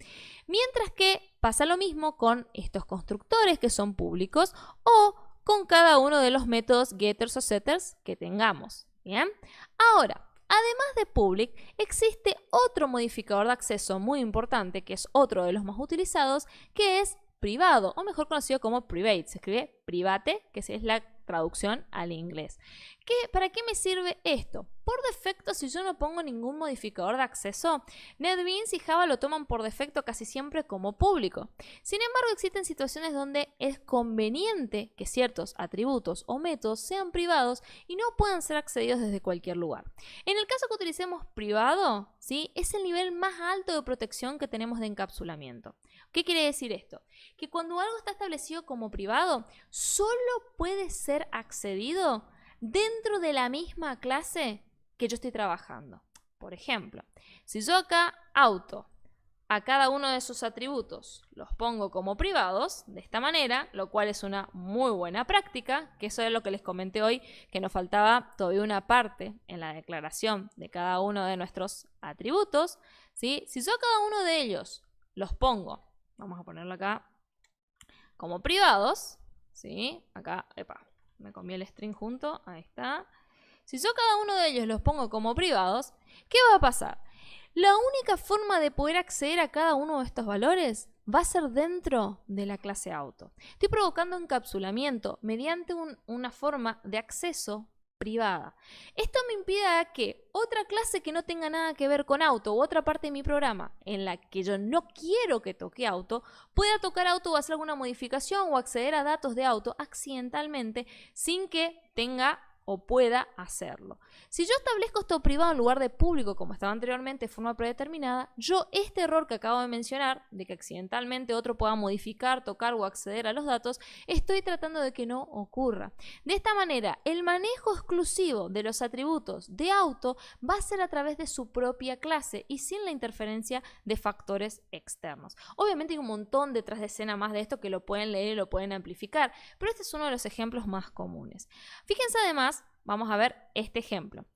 [SPEAKER 1] Mientras que pasa lo mismo con estos constructores que son públicos o con cada uno de los métodos getters o setters que tengamos. ¿Bien? Ahora, además de public, existe otro modificador de acceso muy importante, que es otro de los más utilizados, que es privado, o mejor conocido como private. Se escribe private, que es la traducción al inglés. ¿Para qué me sirve esto? Por defecto, si yo no pongo ningún modificador de acceso, NetBeans y Java lo toman por defecto casi siempre como público. Sin embargo, existen situaciones donde es conveniente que ciertos atributos o métodos sean privados y no puedan ser accedidos desde cualquier lugar. En el caso que utilicemos privado, ¿sí?, es el nivel más alto de protección que tenemos de encapsulamiento. ¿Qué quiere decir esto? Que cuando algo está establecido como privado, solo puede ser accedido dentro de la misma clase que yo estoy trabajando. Por ejemplo, si yo acá auto a cada uno de sus atributos los pongo como privados, de esta manera, lo cual es una muy buena práctica, que eso es lo que les comenté hoy, que nos faltaba todavía una parte en la declaración de cada uno de nuestros atributos, ¿sí? Si yo a cada uno de ellos los pongo, vamos a ponerlo acá, como privados, ¿sí? Acá, epa, me comí el string junto, ahí está. Si yo cada uno de ellos los pongo como privados, ¿qué va a pasar? La única forma de poder acceder a cada uno de estos valores va a ser dentro de la clase auto. Estoy provocando encapsulamiento mediante una forma de acceso privada. Esto me impide que otra clase que no tenga nada que ver con auto u otra parte de mi programa en la que yo no quiero que toque auto, pueda tocar auto o hacer alguna modificación o acceder a datos de auto accidentalmente sin que tenga o pueda hacerlo. Si yo establezco esto privado en lugar de público, como estaba anteriormente de forma predeterminada, yo este error que acabo de mencionar, de que accidentalmente otro pueda modificar, tocar o acceder a los datos, estoy tratando de que no ocurra. De esta manera, el manejo exclusivo de los atributos de auto va a ser a través de su propia clase y sin la interferencia de factores externos. Obviamente hay un montón detrás de escena más de esto que lo pueden leer y lo pueden amplificar, pero este es uno de los ejemplos más comunes. Fíjense además, vamos a ver este ejemplo.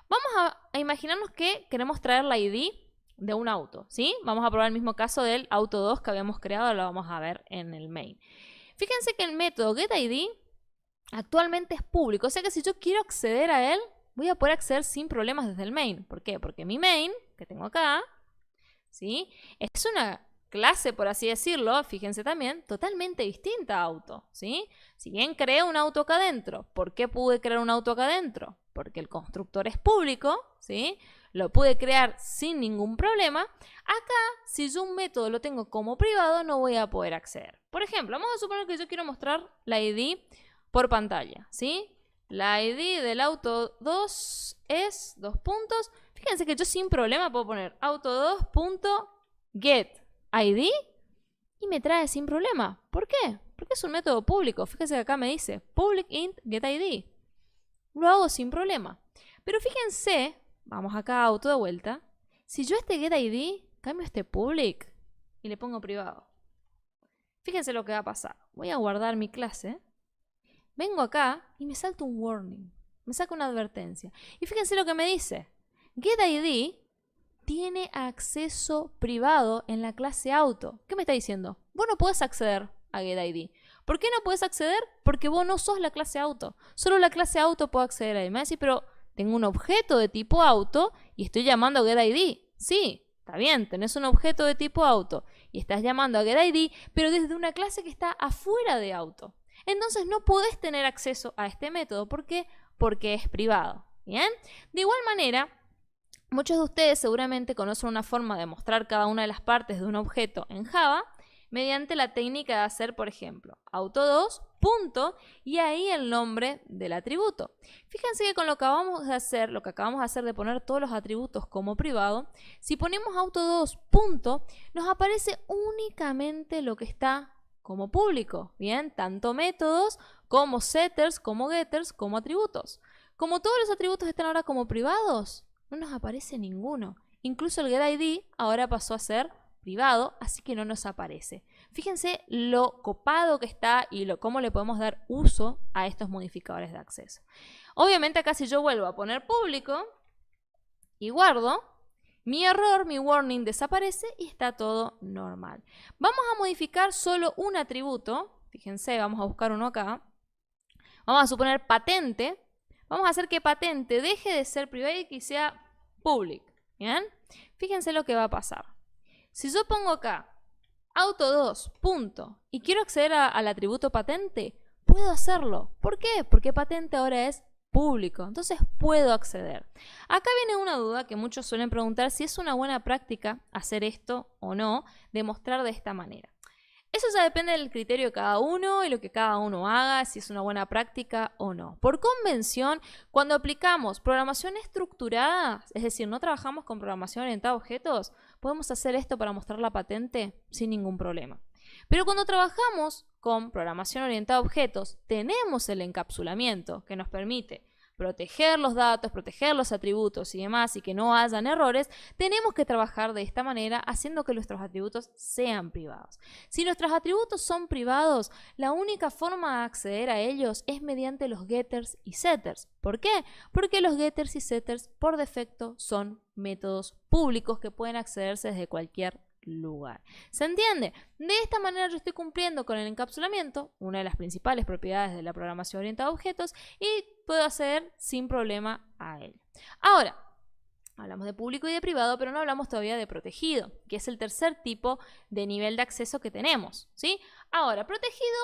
[SPEAKER 1] Vamos a imaginarnos que queremos traer la ID de un auto, ¿sí? Vamos a probar el mismo caso del auto 2 que habíamos creado, lo vamos a ver en el main. Fíjense que el método getID actualmente es público, o sea que si yo quiero acceder a él, voy a poder acceder sin problemas desde el main. ¿Por qué? Porque mi main, que tengo acá, ¿sí?, es una clase, por así decirlo, fíjense también, totalmente distinta a auto, ¿sí? Si bien creé un auto acá adentro, ¿por qué pude crear un auto acá adentro? Porque el constructor es público, ¿sí? Lo pude crear sin ningún problema. Acá, si yo un método lo tengo como privado, no voy a poder acceder. Por ejemplo, vamos a suponer que yo quiero mostrar la ID por pantalla, ¿sí? La ID del auto 2 es, dos puntos. Fíjense que yo sin problema puedo poner auto2.get ID y me trae sin problema. ¿Por qué? Porque es un método público. Fíjense que acá me dice public int getID. Lo hago sin problema. Pero fíjense, vamos acá a auto de vuelta. Si yo este getID cambio este public y le pongo privado. Fíjense lo que va a pasar. Voy a guardar mi clase. Vengo acá y me salta un warning. Me saca una advertencia. Y fíjense lo que me dice. getID tiene acceso privado en la clase auto. ¿Qué me está diciendo? Vos no podés acceder a getID. ¿Por qué no podés acceder? Porque vos no sos la clase auto. Solo la clase auto puede acceder ahí. Me va a decir, pero tengo un objeto de tipo auto y estoy llamando a getID. Sí, está bien, tenés un objeto de tipo auto y estás llamando a getID, pero desde una clase que está afuera de auto. Entonces no podés tener acceso a este método. ¿Por qué? Porque es privado. ¿Bien? De igual manera, muchos de ustedes seguramente conocen una forma de mostrar cada una de las partes de un objeto en Java mediante la técnica de hacer, por ejemplo, auto2, punto, y ahí el nombre del atributo. Fíjense que con lo que acabamos de hacer de poner todos los atributos como privado, si ponemos auto2, punto, nos aparece únicamente lo que está como público, ¿bien? Tanto métodos como setters, como getters, como atributos. Como todos los atributos están ahora como privados, no nos aparece ninguno. Incluso el getID ahora pasó a ser privado, así que no nos aparece. Fíjense lo copado que está y cómo le podemos dar uso a estos modificadores de acceso. Obviamente acá si yo vuelvo a poner público y guardo, mi error, mi warning desaparece y está todo normal. Vamos a modificar solo un atributo. Fíjense, vamos a buscar uno acá. Vamos a suponer patente. Vamos a hacer que patente deje de ser private y sea public. ¿Bien? Fíjense lo que va a pasar. Si yo pongo acá auto2, punto, y quiero acceder al atributo patente, puedo hacerlo. ¿Por qué? Porque patente ahora es público, entonces puedo acceder. Acá viene una duda que muchos suelen preguntar si es una buena práctica hacer esto o no, demostrar de esta manera. Eso ya depende del criterio de cada uno y lo que cada uno haga, si es una buena práctica o no. Por convención, cuando aplicamos programación estructurada, es decir, no trabajamos con programación orientada a objetos, podemos hacer esto para mostrar la patente sin ningún problema. Pero cuando trabajamos con programación orientada a objetos, tenemos el encapsulamiento que nos permite proteger los datos, proteger los atributos y demás, y que no hayan errores. Tenemos que trabajar de esta manera, haciendo que nuestros atributos sean privados. Si nuestros atributos son privados, la única forma de acceder a ellos es mediante los getters y setters. ¿Por qué? Porque los getters y setters por defecto son métodos públicos que pueden accederse desde cualquier lugar. ¿Se entiende? De esta manera yo estoy cumpliendo con el encapsulamiento, una de las principales propiedades de la programación orientada a objetos, y puedo acceder sin problema a él. Ahora, hablamos de público y de privado, pero no hablamos todavía de protegido, que es el tercer tipo de nivel de acceso que tenemos, ¿sí? Ahora, protegido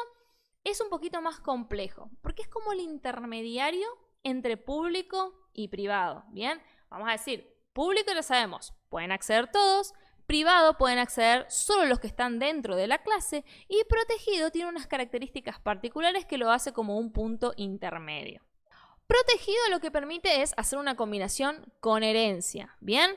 [SPEAKER 1] es un poquito más complejo, porque es como el intermediario entre público y privado, ¿bien? Vamos a decir, público ya sabemos, pueden acceder todos. Privado pueden acceder solo los que están dentro de la clase, y protegido tiene unas características particulares que lo hace como un punto intermedio. Protegido lo que permite es hacer una combinación con herencia, ¿bien?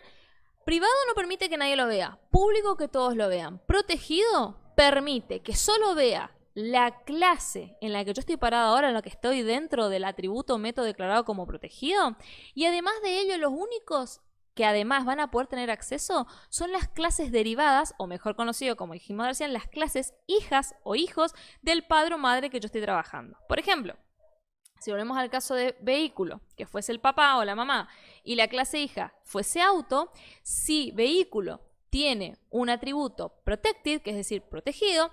[SPEAKER 1] Privado no permite que nadie lo vea, público que todos lo vean. Protegido permite que solo vea la clase en la que yo estoy parada ahora, en la que estoy dentro del atributo o método declarado como protegido, y además de ello los únicos que además van a poder tener acceso son las clases derivadas, o mejor conocido como dijimos recién, las clases hijas o hijos del padre o madre que yo estoy trabajando. Por ejemplo, si volvemos al caso de vehículo, que fuese el papá o la mamá, y la clase hija fuese auto, si vehículo tiene un atributo protected, que es decir, protegido,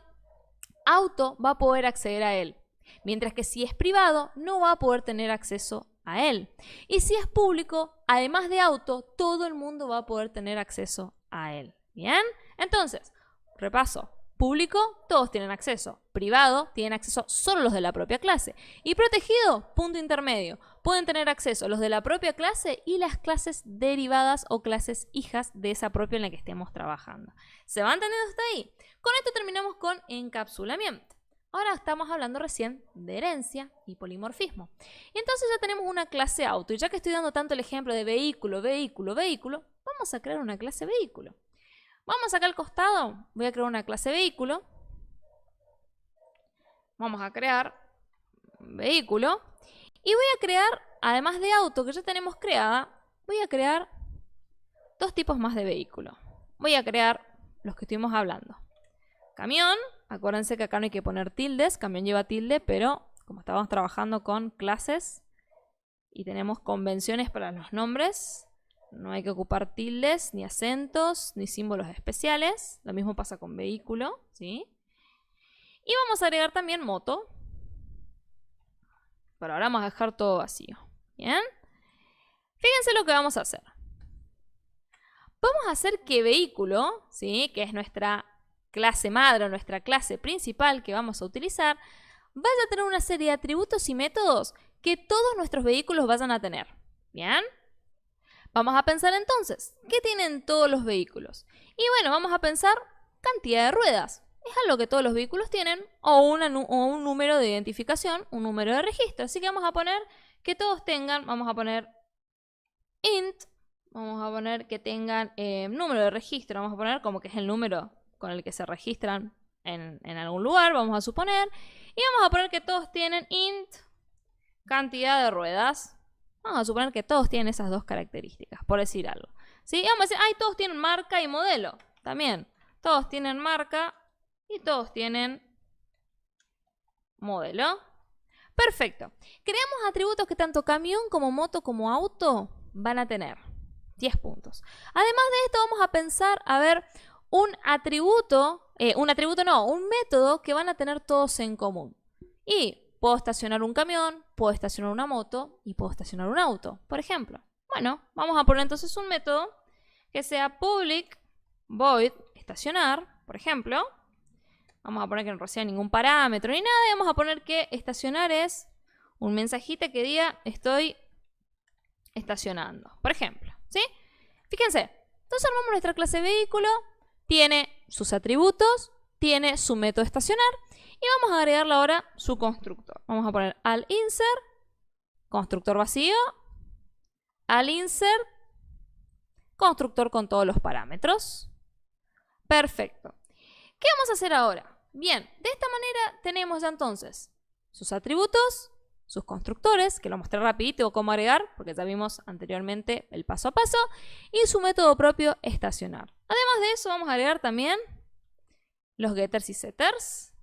[SPEAKER 1] auto va a poder acceder a él. Mientras que si es privado, no va a poder tener acceso a él. Y si es público, además de auto, todo el mundo va a poder tener acceso a él. ¿Bien? Entonces, repaso. Público, todos tienen acceso. Privado, tienen acceso solo los de la propia clase. Y protegido, punto intermedio. Pueden tener acceso los de la propia clase y las clases derivadas o clases hijas de esa propia en la que estemos trabajando. ¿Se va entendiendo hasta ahí? Con esto terminamos con encapsulamiento. Ahora estamos hablando recién de herencia y polimorfismo. Y entonces ya tenemos una clase auto. Y ya que estoy dando tanto el ejemplo de vehículo, vehículo, vehículo, vamos a crear una clase vehículo. Vamos acá al costado, voy a crear una clase vehículo. Vamos a crear vehículo. Y voy a crear, además de auto que ya tenemos creada, voy a crear dos tipos más de vehículo. Voy a crear los que estuvimos hablando. Camión. Acuérdense que acá no hay que poner tildes, camión lleva tilde, pero como estábamos trabajando con clases y tenemos convenciones para los nombres, no hay que ocupar tildes, ni acentos, ni símbolos especiales. Lo mismo pasa con vehículo, ¿sí? Y vamos a agregar también moto. Pero ahora vamos a dejar todo vacío, ¿bien? Fíjense lo que vamos a hacer. Vamos a hacer que vehículo, ¿sí? Que es nuestra clase madre o nuestra clase principal que vamos a utilizar, vaya a tener una serie de atributos y métodos que todos nuestros vehículos vayan a tener. ¿Bien? Vamos a pensar entonces, ¿qué tienen todos los vehículos? Y bueno, vamos a pensar cantidad de ruedas. Es algo que todos los vehículos tienen, o un número de identificación, un número de registro. Así que vamos a poner que todos tengan, vamos a poner int, vamos a poner que tengan número de registro, vamos a poner como que es el número con el que se registran en algún lugar, vamos a suponer. Y vamos a poner que todos tienen int cantidad de ruedas. Vamos a suponer que todos tienen esas dos características, por decir algo. ¿Sí? Y vamos a decir, ay, todos tienen marca y modelo. También, todos tienen marca y todos tienen modelo. Perfecto. Creamos atributos que tanto camión como moto como auto van a tener. 10 puntos. Además de esto, vamos a pensar, a ver, un método que van a tener todos en común. Y puedo estacionar un camión, puedo estacionar una moto y puedo estacionar un auto, por ejemplo. Bueno, vamos a poner entonces un método que sea public void estacionar, por ejemplo. Vamos a poner que no reciba ningún parámetro ni nada y vamos a poner que estacionar es un mensajito que diga estoy estacionando, por ejemplo, ¿sí? Fíjense, entonces armamos nuestra clase vehículo, tiene sus atributos, tiene su método estacionar y vamos a agregarle ahora su constructor. Vamos a poner al insert, constructor vacío, al insert, constructor con todos los parámetros. Perfecto. ¿Qué vamos a hacer ahora? Bien, de esta manera tenemos ya entonces sus atributos, sus constructores, que lo mostré rapidito cómo agregar, porque ya vimos anteriormente el paso a paso, y su método propio estacionar. Además de eso vamos a agregar también los getters y setters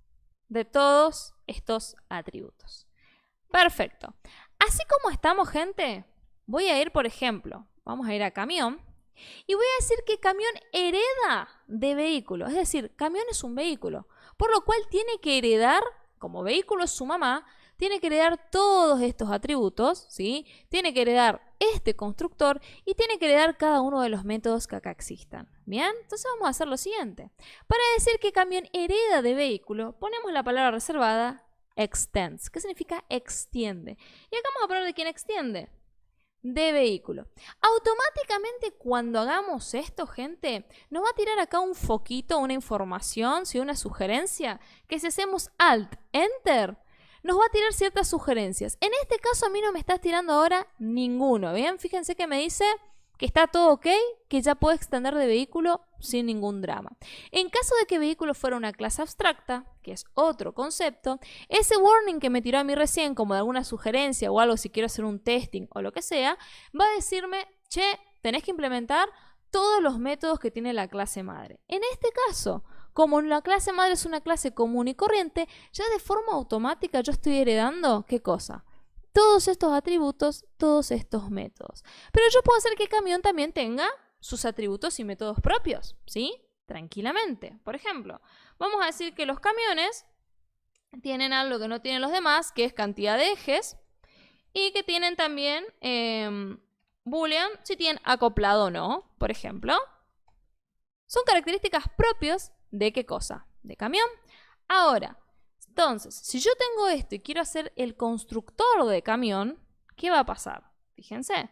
[SPEAKER 1] de todos estos atributos. Perfecto. Así como estamos, gente, voy a ir, por ejemplo, vamos a ir a camión, y voy a decir que camión hereda de vehículo. Es decir, camión es un vehículo, por lo cual tiene que heredar, como vehículo es su mamá, tiene que heredar todos estos atributos, ¿sí? Tiene que heredar este constructor y tiene que heredar cada uno de los métodos que acá existan. ¿Bien? Entonces vamos a hacer lo siguiente. Para decir que camión hereda de vehículo, ponemos la palabra reservada extends, que significa extiende. Y acá vamos a poner de quién extiende. De vehículo. Automáticamente cuando hagamos esto, gente, nos va a tirar acá un foquito, una información, ¿sí? Una sugerencia, que si hacemos Alt, Enter, nos va a tirar ciertas sugerencias. En este caso a mí no me está tirando ahora ninguno, ¿bien? Fíjense que me dice que está todo ok, que ya puedo extender de vehículo sin ningún drama. En caso de que vehículo fuera una clase abstracta, que es otro concepto, ese warning que me tiró a mí recién como de alguna sugerencia o algo si quiero hacer un testing o lo que sea, va a decirme, che, tenés que implementar todos los métodos que tiene la clase madre. En este caso, como la clase madre es una clase común y corriente, ya de forma automática yo estoy heredando, ¿qué cosa? Todos estos atributos, todos estos métodos. Pero yo puedo hacer que camión también tenga sus atributos y métodos propios, ¿sí? Tranquilamente. Por ejemplo, vamos a decir que los camiones tienen algo que no tienen los demás, que es cantidad de ejes, y que tienen también boolean si tienen acoplado o no, por ejemplo. Son características propias de ¿qué cosa? De camión. Ahora, entonces, si yo tengo esto y quiero hacer el constructor de camión, ¿qué va a pasar? Fíjense.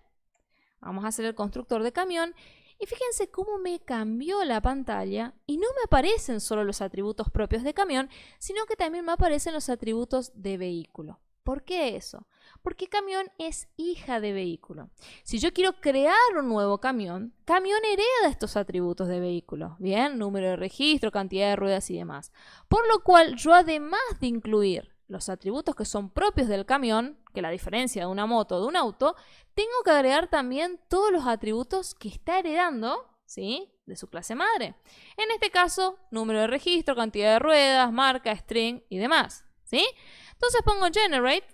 [SPEAKER 1] Vamos a hacer el constructor de camión y fíjense cómo me cambió la pantalla y no me aparecen solo los atributos propios de camión, sino que también me aparecen los atributos de vehículo. ¿Por qué eso? Porque camión es hija de vehículo. Si yo quiero crear un nuevo camión, camión hereda estos atributos de vehículo. Bien, número de registro, cantidad de ruedas y demás. Por lo cual yo, además de incluir los atributos que son propios del camión, que la diferencia de una moto o de un auto, tengo que agregar también todos los atributos que está heredando, ¿sí?, de su clase madre. En este caso, número de registro, cantidad de ruedas, marca, string y demás, ¿sí? Entonces pongo generate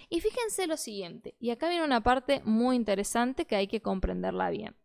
[SPEAKER 1] y fíjense lo siguiente, y acá viene una parte muy interesante que hay que comprenderla bien.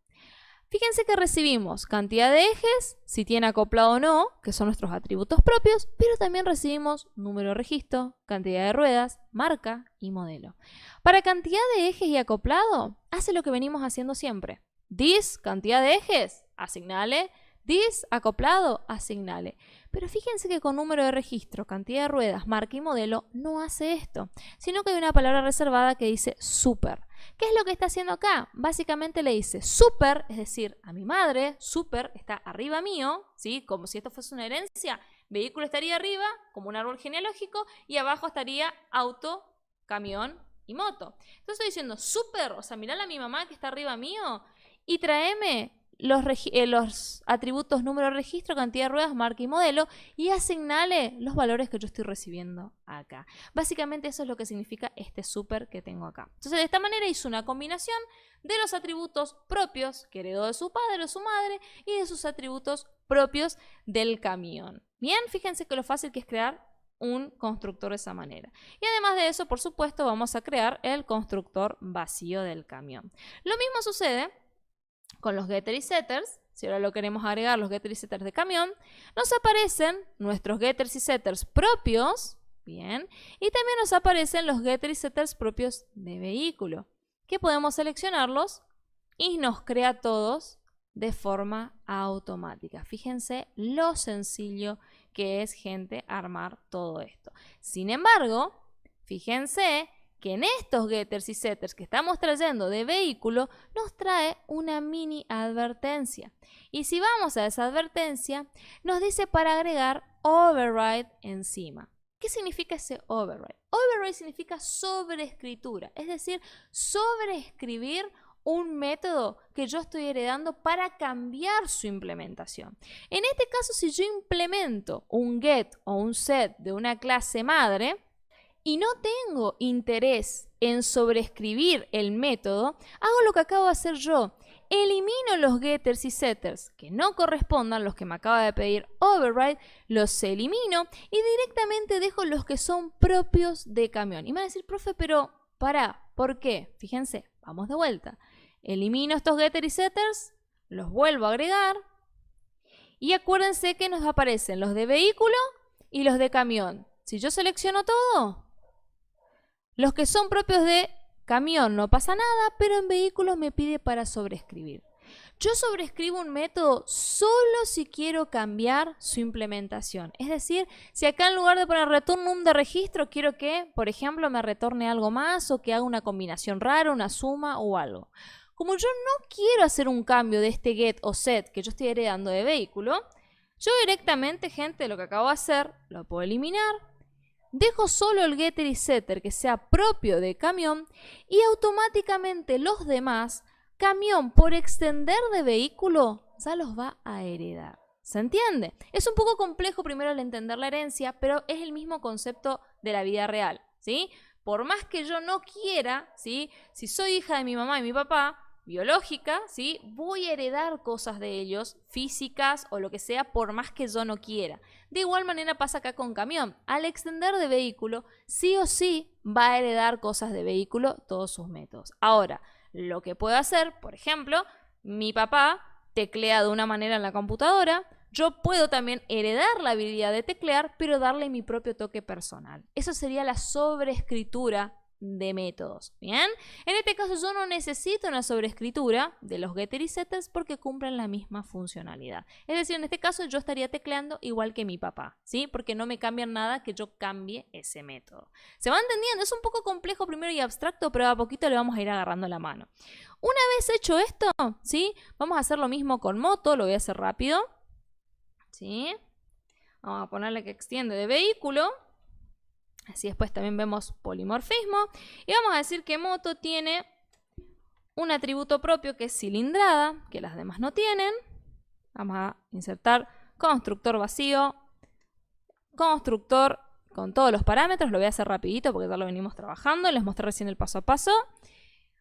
[SPEAKER 1] Fíjense que recibimos cantidad de ejes, si tiene acoplado o no, que son nuestros atributos propios, pero también recibimos número de registro, cantidad de ruedas, marca y modelo. Para cantidad de ejes y acoplado, hace lo que venimos haciendo siempre. This, cantidad de ejes, asignale. This, acoplado, asignale. Pero fíjense que con número de registro, cantidad de ruedas, marca y modelo no hace esto, sino que hay una palabra reservada que dice super. ¿Qué es lo que está haciendo acá? Básicamente le dice super, es decir, a mi madre, super está arriba mío, ¿sí? Como si esto fuese una herencia. Vehículo estaría arriba, como un árbol genealógico, y abajo estaría auto, camión y moto. Entonces estoy diciendo super, o sea, mirá a mi mamá que está arriba mío y tráeme los atributos número de registro, cantidad de ruedas, marca y modelo y asignale los valores que yo estoy recibiendo acá. Básicamente eso es lo que significa este super que tengo acá. Entonces de esta manera hizo una combinación de los atributos propios que heredó de su padre o su madre y de sus atributos propios del camión. Bien, fíjense que lo fácil que es crear un constructor de esa manera. Y además de eso, por supuesto, vamos a crear el constructor vacío del camión. Lo mismo sucede con los getters y setters. Si ahora lo queremos agregar, los getters y setters de camión, nos aparecen nuestros getters y setters propios, bien, y también nos aparecen los getters y setters propios de vehículo, que podemos seleccionarlos y nos crea todos de forma automática. Fíjense lo sencillo que es, gente, armar todo esto. Sin embargo, fíjense que en estos getters y setters que estamos trayendo de vehículo nos trae una mini advertencia. Y si vamos a esa advertencia, nos dice para agregar override encima. ¿Qué significa ese override? Override significa sobreescritura, es decir, sobreescribir un método que yo estoy heredando para cambiar su implementación. En este caso, si yo implemento un get o un set de una clase madre y no tengo interés en sobreescribir el método, hago lo que acabo de hacer yo. Elimino los getters y setters que no correspondan, los que me acaba de pedir override, los elimino y directamente dejo los que son propios de camión. Y me van a decir, profe, pero pará, ¿por qué? Fíjense, vamos de vuelta. Elimino estos getters y setters, los vuelvo a agregar y acuérdense que nos aparecen los de vehículo y los de camión. Si yo selecciono todo, los que son propios de camión no pasa nada, pero en vehículos me pide para sobreescribir. Yo sobreescribo un método solo si quiero cambiar su implementación. Es decir, si acá en lugar de poner return num de registro, quiero que, por ejemplo, me retorne algo más o que haga una combinación rara, una suma o algo. Como yo no quiero hacer un cambio de este get o set que yo estoy heredando de vehículo, yo directamente, gente, lo que acabo de hacer, lo puedo eliminar. Dejo solo el getter y setter que sea propio de camión y automáticamente los demás, camión por extender de vehículo, ya los va a heredar. ¿Se entiende? Es un poco complejo primero al entender la herencia, pero es el mismo concepto de la vida real, ¿sí? Por más que yo no quiera, ¿sí? Si soy hija de mi mamá y mi papá, biológica, ¿sí? Voy a heredar cosas de ellos, físicas o lo que sea, por más que yo no quiera. De igual manera pasa acá con camión. Al extender de vehículo, sí o sí va a heredar cosas de vehículo, todos sus métodos. Ahora, lo que puedo hacer, por ejemplo, mi papá teclea de una manera en la computadora, yo puedo también heredar la habilidad de teclear, pero darle mi propio toque personal. Eso sería la sobreescritura de métodos, ¿bien? En este caso yo no necesito una sobreescritura de los getter y setters porque cumplen la misma funcionalidad. Es decir, en este caso yo estaría tecleando igual que mi papá, ¿sí? Porque no me cambian nada que yo cambie ese método. ¿Se va entendiendo? Es un poco complejo primero y abstracto, pero a poquito le vamos a ir agarrando la mano. Una vez hecho esto, ¿sí? Vamos a hacer lo mismo con moto, lo voy a hacer rápido, ¿sí? Vamos a ponerle que extiende de vehículo. Así después también vemos polimorfismo. Y vamos a decir que moto tiene un atributo propio que es cilindrada, que las demás no tienen. Vamos a insertar constructor vacío, constructor con todos los parámetros. Lo voy a hacer rapidito porque ya lo venimos trabajando. Les mostré recién el paso a paso.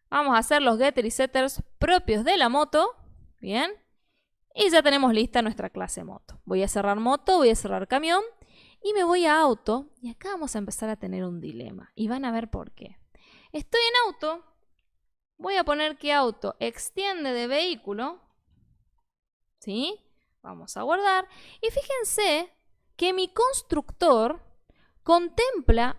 [SPEAKER 1] Vamos a hacer los getter y setters propios de la moto. Bien. Y ya tenemos lista nuestra clase moto. Voy a cerrar moto, voy a cerrar camión. Y me voy a auto, y acá vamos a empezar a tener un dilema. Y van a ver por qué. Estoy en auto, voy a poner que auto extiende de vehículo. ¿Sí? Vamos a guardar. Y fíjense que mi constructor contempla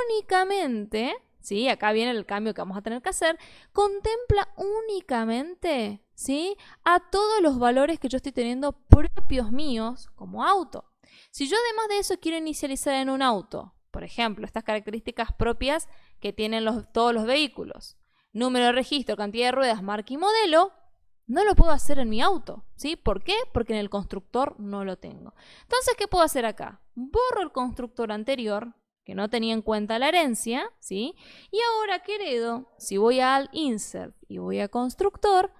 [SPEAKER 1] únicamente, ¿sí? Acá viene el cambio que vamos a tener que hacer. Contempla únicamente, ¿sí? A todos los valores que yo estoy teniendo propios míos como auto. Si yo además de eso quiero inicializar en un auto, por ejemplo, estas características propias que tienen todos los vehículos, número de registro, cantidad de ruedas, marca y modelo, no lo puedo hacer en mi auto, ¿sí? ¿Por qué? Porque en el constructor no lo tengo. Entonces, ¿qué puedo hacer acá? Borro el constructor anterior, que no tenía en cuenta la herencia, ¿sí? Y ahora que heredo, si voy al insert y voy a constructor,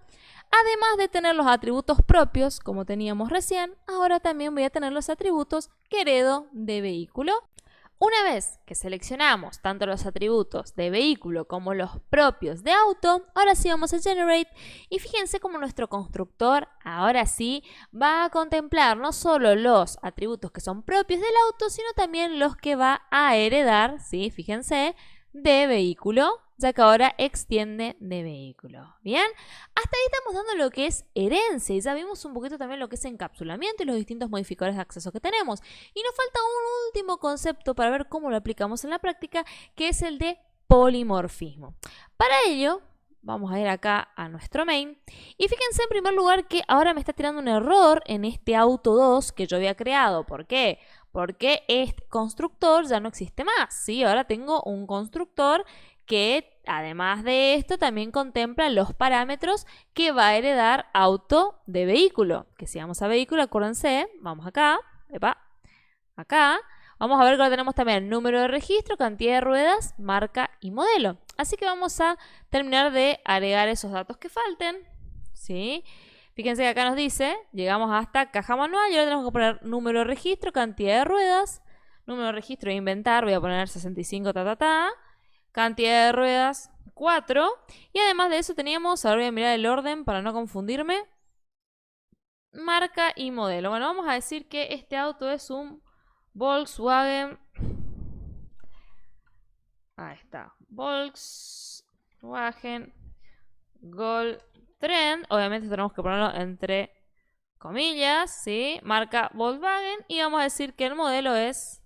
[SPEAKER 1] además de tener los atributos propios, como teníamos recién, ahora también voy a tener los atributos que heredo de vehículo. Una vez que seleccionamos tanto los atributos de vehículo como los propios de auto, ahora sí vamos a generate y fíjense cómo nuestro constructor ahora sí va a contemplar no solo los atributos que son propios del auto, sino también los que va a heredar, ¿sí? Fíjense, de vehículo, ya que ahora extiende de vehículo. ¿Bien? Hasta ahí estamos dando lo que es herencia y ya vimos un poquito también lo que es encapsulamiento y los distintos modificadores de acceso que tenemos. Y nos falta un último concepto para ver cómo lo aplicamos en la práctica, que es el de polimorfismo. Para ello, vamos a ir acá a nuestro main y fíjense en primer lugar que ahora me está tirando un error en este auto 2 que yo había creado. ¿Por qué? porque este constructor ya no existe más, ¿sí? Ahora tengo un constructor que, además de esto, también contempla los parámetros que va a heredar auto de vehículo. Que si vamos a vehículo, acuérdense, vamos acá, epa, acá, vamos a ver que ahora tenemos también número de registro, cantidad de ruedas, marca y modelo. Así que vamos a terminar de agregar esos datos que falten, ¿sí? Fíjense que acá nos dice, llegamos hasta caja manual y ahora tenemos que poner número de registro, cantidad de ruedas, número de registro de inventar, voy a poner 65, cantidad de ruedas, 4. Y además de eso teníamos, ahora voy a mirar el orden para no confundirme, marca y modelo. Bueno, vamos a decir que este auto es un Volkswagen. Ahí está. Volkswagen Gol Trend. Obviamente tenemos que ponerlo entre comillas, ¿sí? Marca Volkswagen. Y vamos a decir que el modelo es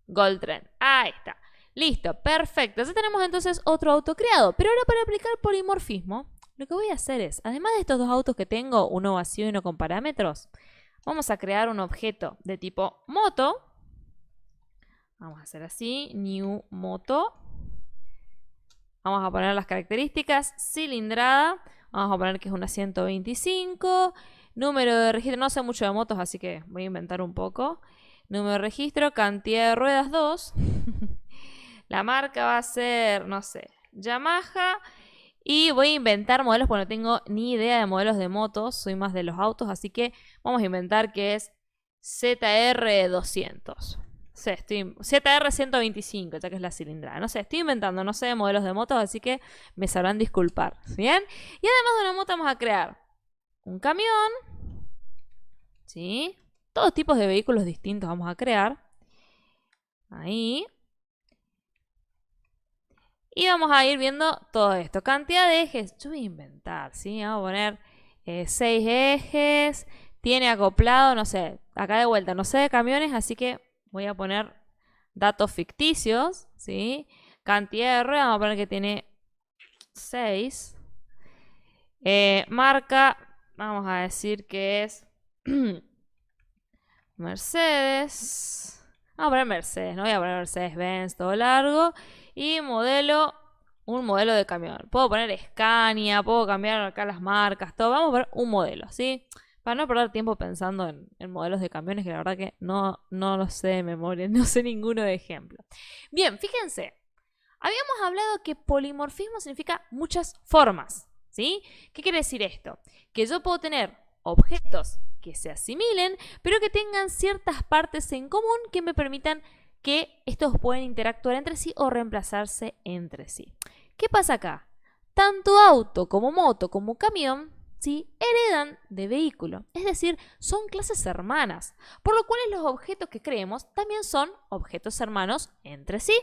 [SPEAKER 1] Gol Trend. Ahí está. Listo, perfecto. Ya tenemos entonces otro auto creado. Pero ahora para aplicar polimorfismo, lo que voy a hacer es, además de estos dos autos que tengo, uno vacío y uno con parámetros, vamos a crear un objeto de tipo moto. Vamos a hacer así, new moto. Vamos a poner las características, cilindrada. Vamos a poner que es una 125. Número de registro, no sé mucho de motos, así que voy a inventar un poco. Número de registro, cantidad de ruedas 2. La marca va a ser, no sé, Yamaha. Y voy a inventar modelos porque no tengo ni idea de modelos de motos. Soy más de los autos, así que vamos a inventar que es ZR200. ZR125, ya que es la cilindrada. No sé, estoy inventando, no sé de modelos de motos, así que me sabrán disculpar. ¿Bien? Y además de una moto vamos a crear un camión. ¿Sí? Todos tipos de vehículos distintos vamos a crear. Ahí. Y vamos a ir viendo todo esto. Cantidad de ejes. Yo voy a inventar, ¿sí? Vamos a poner 6 ejes. Tiene acoplado, no sé, acá de vuelta, no sé de camiones, así que voy a poner datos ficticios, ¿sí? Cantidad de ruedas, vamos a poner que tiene 6. Marca, vamos a decir que es Mercedes. Vamos a poner Mercedes, no voy a poner Mercedes-Benz, todo largo. Y modelo, un modelo de camión. Puedo poner Scania, puedo cambiar acá las marcas, todo. Vamos a poner un modelo, ¿sí? Para no perder tiempo pensando en modelos de camiones, que la verdad que no los sé de memoria, no sé ninguno de ejemplo. Bien, fíjense. Habíamos hablado que polimorfismo significa muchas formas, ¿sí? ¿Qué quiere decir esto? Que yo puedo tener objetos que se asimilen, pero que tengan ciertas partes en común que me permitan que estos pueden interactuar entre sí o reemplazarse entre sí. ¿Qué pasa acá? Tanto auto como moto como camión, ¿sí?, heredan de vehículo, es decir, son clases hermanas, por lo cual los objetos que creemos también son objetos hermanos entre sí.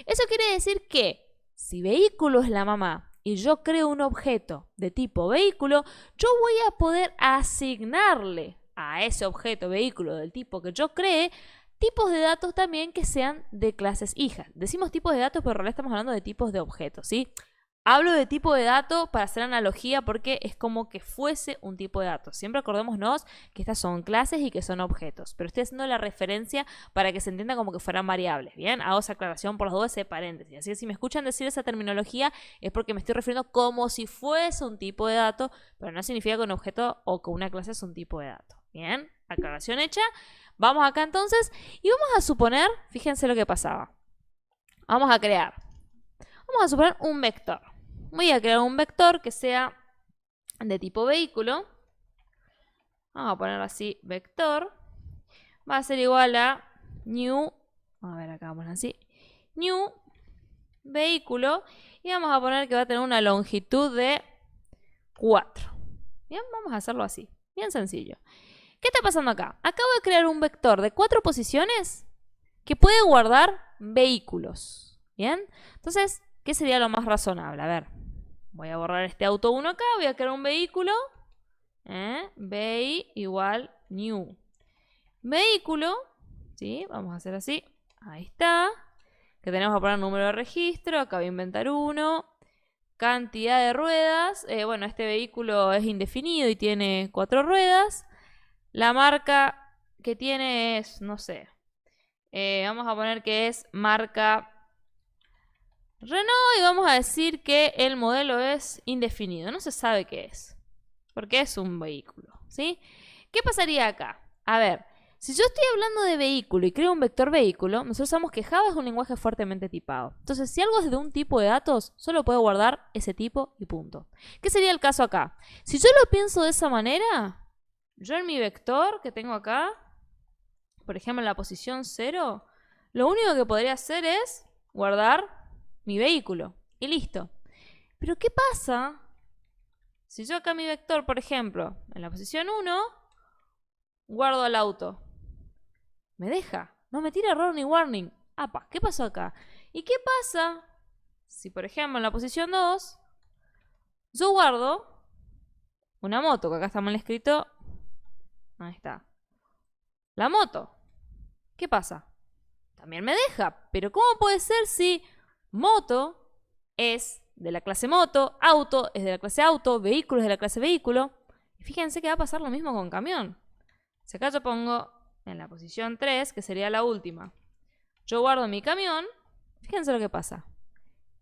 [SPEAKER 1] Eso quiere decir que si vehículo es la mamá y yo creo un objeto de tipo vehículo, yo voy a poder asignarle a ese objeto vehículo del tipo que yo cree tipos de datos también que sean de clases hijas. Decimos tipos de datos, pero en realidad estamos hablando de tipos de objetos, ¿sí? Hablo de tipo de dato para hacer analogía porque es como que fuese un tipo de dato. Siempre acordémonos que estas son clases y que son objetos. Pero estoy haciendo la referencia para que se entienda como que fueran variables. Bien, hago esa aclaración por las dudas, ese paréntesis. Así que si me escuchan decir esa terminología es porque me estoy refiriendo como si fuese un tipo de dato, pero no significa que un objeto o que una clase es un tipo de dato. Bien, aclaración hecha. Vamos acá entonces y vamos a suponer, fíjense lo que pasaba. Vamos a suponer un vector. Voy a crear un vector que sea de tipo vehículo. Vamos a ponerlo así, vector. Va a ser igual a new, a ver acá vamos así, new vehículo. Y vamos a poner que va a tener una longitud de 4. Bien, vamos a hacerlo así, bien sencillo. ¿Qué está pasando acá? Acabo de crear un vector de 4 posiciones que puede guardar vehículos. Bien, entonces, ¿qué sería lo más razonable? A ver, voy a borrar este auto 1 acá, voy a crear un vehículo. Vei igual new. Vehículo, ¿sí? Vamos a hacer así. Ahí está. Que tenemos que poner número de registro. Acá voy a inventar uno. Cantidad de ruedas. Bueno, este vehículo es indefinido y tiene 4 ruedas. La marca que tiene es, no sé, Vamos a poner que es marca Renault y vamos a decir que el modelo es indefinido. No se sabe qué es, porque es un vehículo, ¿sí? ¿Qué pasaría acá? A ver, si yo estoy hablando de vehículo y creo un vector vehículo, nosotros sabemos que Java es un lenguaje fuertemente tipado. Entonces, si algo es de un tipo de datos, solo puedo guardar ese tipo y punto. ¿Qué sería el caso acá? Si yo lo pienso de esa manera, yo en mi vector que tengo acá, por ejemplo en la posición 0, lo único que podría hacer es guardar mi vehículo y listo. Pero ¿qué pasa si yo acá mi vector, por ejemplo, en la posición 1, guardo al auto? Me deja, no me tira error ni warning. Apa, ¿qué pasó acá? ¿Y qué pasa si, por ejemplo, en la posición 2, yo guardo una moto, que acá está mal escrito? Ahí está. La moto. ¿Qué pasa? También me deja. Pero ¿cómo puede ser si moto es de la clase moto, auto es de la clase auto, vehículo es de la clase vehículo? Y fíjense que va a pasar lo mismo con camión. Si acá yo pongo en la posición 3, que sería la última, yo guardo mi camión, fíjense lo que pasa.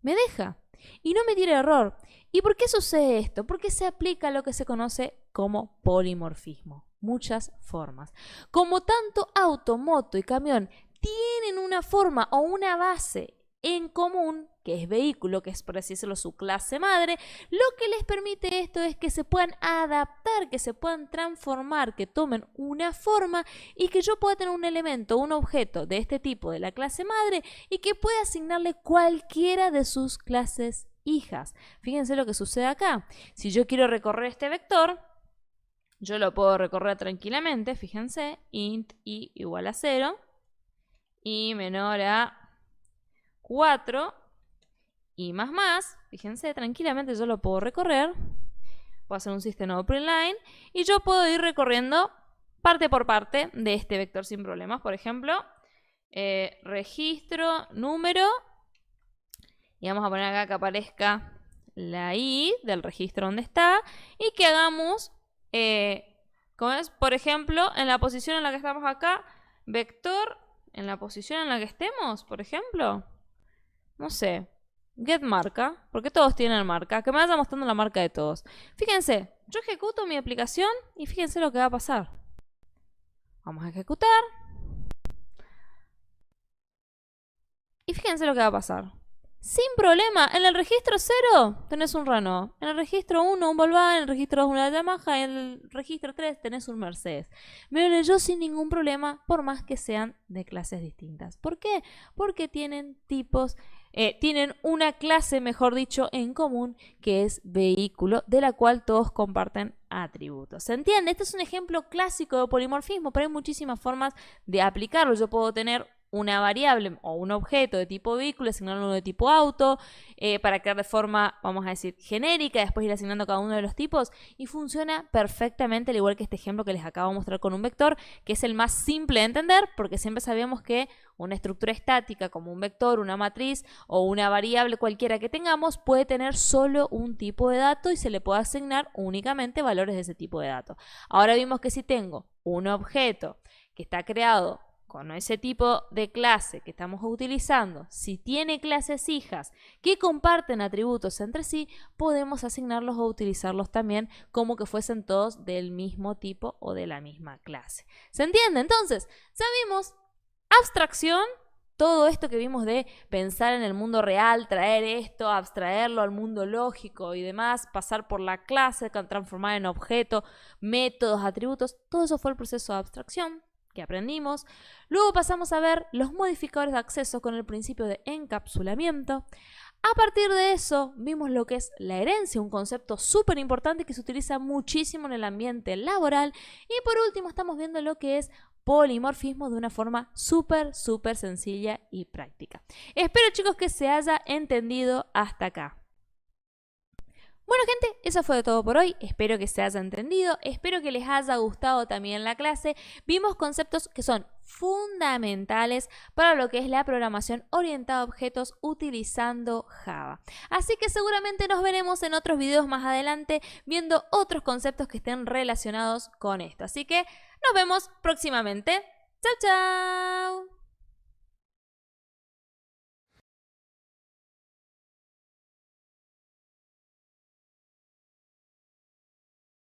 [SPEAKER 1] Me deja y no me tira error. ¿Y por qué sucede esto? Porque se aplica lo que se conoce como polimorfismo. Muchas formas. Como tanto auto, moto y camión tienen una forma o una base en común, que es vehículo, que es por así decirlo su clase madre, lo que les permite esto es que se puedan adaptar, que se puedan transformar, que tomen una forma y que yo pueda tener un elemento, un objeto de este tipo de la clase madre y que pueda asignarle cualquiera de sus clases hijas. Fíjense lo que sucede acá. Si yo quiero recorrer este vector, yo lo puedo recorrer tranquilamente, fíjense, int i igual a 0 y menor a 4 y más, fíjense, tranquilamente yo lo puedo recorrer, puedo hacer un system.out.println y yo puedo ir recorriendo parte por parte de este vector sin problemas. Por ejemplo, registro, número, y vamos a poner acá que aparezca la i del registro donde está y que hagamos, ¿cómo es? Por ejemplo, en la posición en la que estamos acá, vector, en la posición en la que estemos, por ejemplo, no sé, get marca, porque todos tienen marca, que me vaya mostrando la marca de todos. Fíjense, yo ejecuto mi aplicación y fíjense lo que va a pasar. Vamos a ejecutar. Y fíjense lo que va a pasar. Sin problema, en el registro 0 tenés un Renault, en el registro 1 un Volkswagen, en el registro 2 una Yamaha, en el registro 3 tenés un Mercedes. Me lo leyó sin ningún problema, por más que sean de clases distintas. ¿Por qué? Porque tienen tipos, tienen una clase, mejor dicho, en común, que es vehículo, de la cual todos comparten atributos. ¿Se entiende? Este es un ejemplo clásico de polimorfismo, pero hay muchísimas formas de aplicarlo. Yo puedo tener una variable o un objeto de tipo vehículo, asignarlo de tipo auto, para crear de forma, vamos a decir, genérica, después ir asignando cada uno de los tipos, y funciona perfectamente, al igual que este ejemplo que les acabo de mostrar con un vector, que es el más simple de entender, porque siempre sabíamos que una estructura estática como un vector, una matriz o una variable cualquiera que tengamos puede tener solo un tipo de dato y se le puede asignar únicamente valores de ese tipo de dato. Ahora vimos que si tengo un objeto que está creado con ese tipo de clase que estamos utilizando, si tiene clases hijas que comparten atributos entre sí, podemos asignarlos o utilizarlos también como que fuesen todos del mismo tipo o de la misma clase. ¿Se entiende? Entonces, ya vimos abstracción, todo esto que vimos de pensar en el mundo real, traer esto, abstraerlo al mundo lógico y demás, pasar por la clase, transformar en objeto, métodos, atributos, todo eso fue el proceso de abstracción que aprendimos. Luego pasamos a ver los modificadores de acceso con el principio de encapsulamiento. A partir de eso vimos lo que es la herencia, un concepto súper importante que se utiliza muchísimo en el ambiente laboral. Y por último estamos viendo lo que es polimorfismo de una forma súper sencilla y práctica. Espero, chicos, que se haya entendido hasta acá. Bueno, gente, eso fue todo por hoy. Espero que se haya entendido, espero que les haya gustado también la clase. Vimos conceptos que son fundamentales para lo que es la programación orientada a objetos utilizando Java. Así que seguramente nos veremos en otros videos más adelante viendo otros conceptos que estén relacionados con esto. Así que nos vemos próximamente. ¡Chao, chao!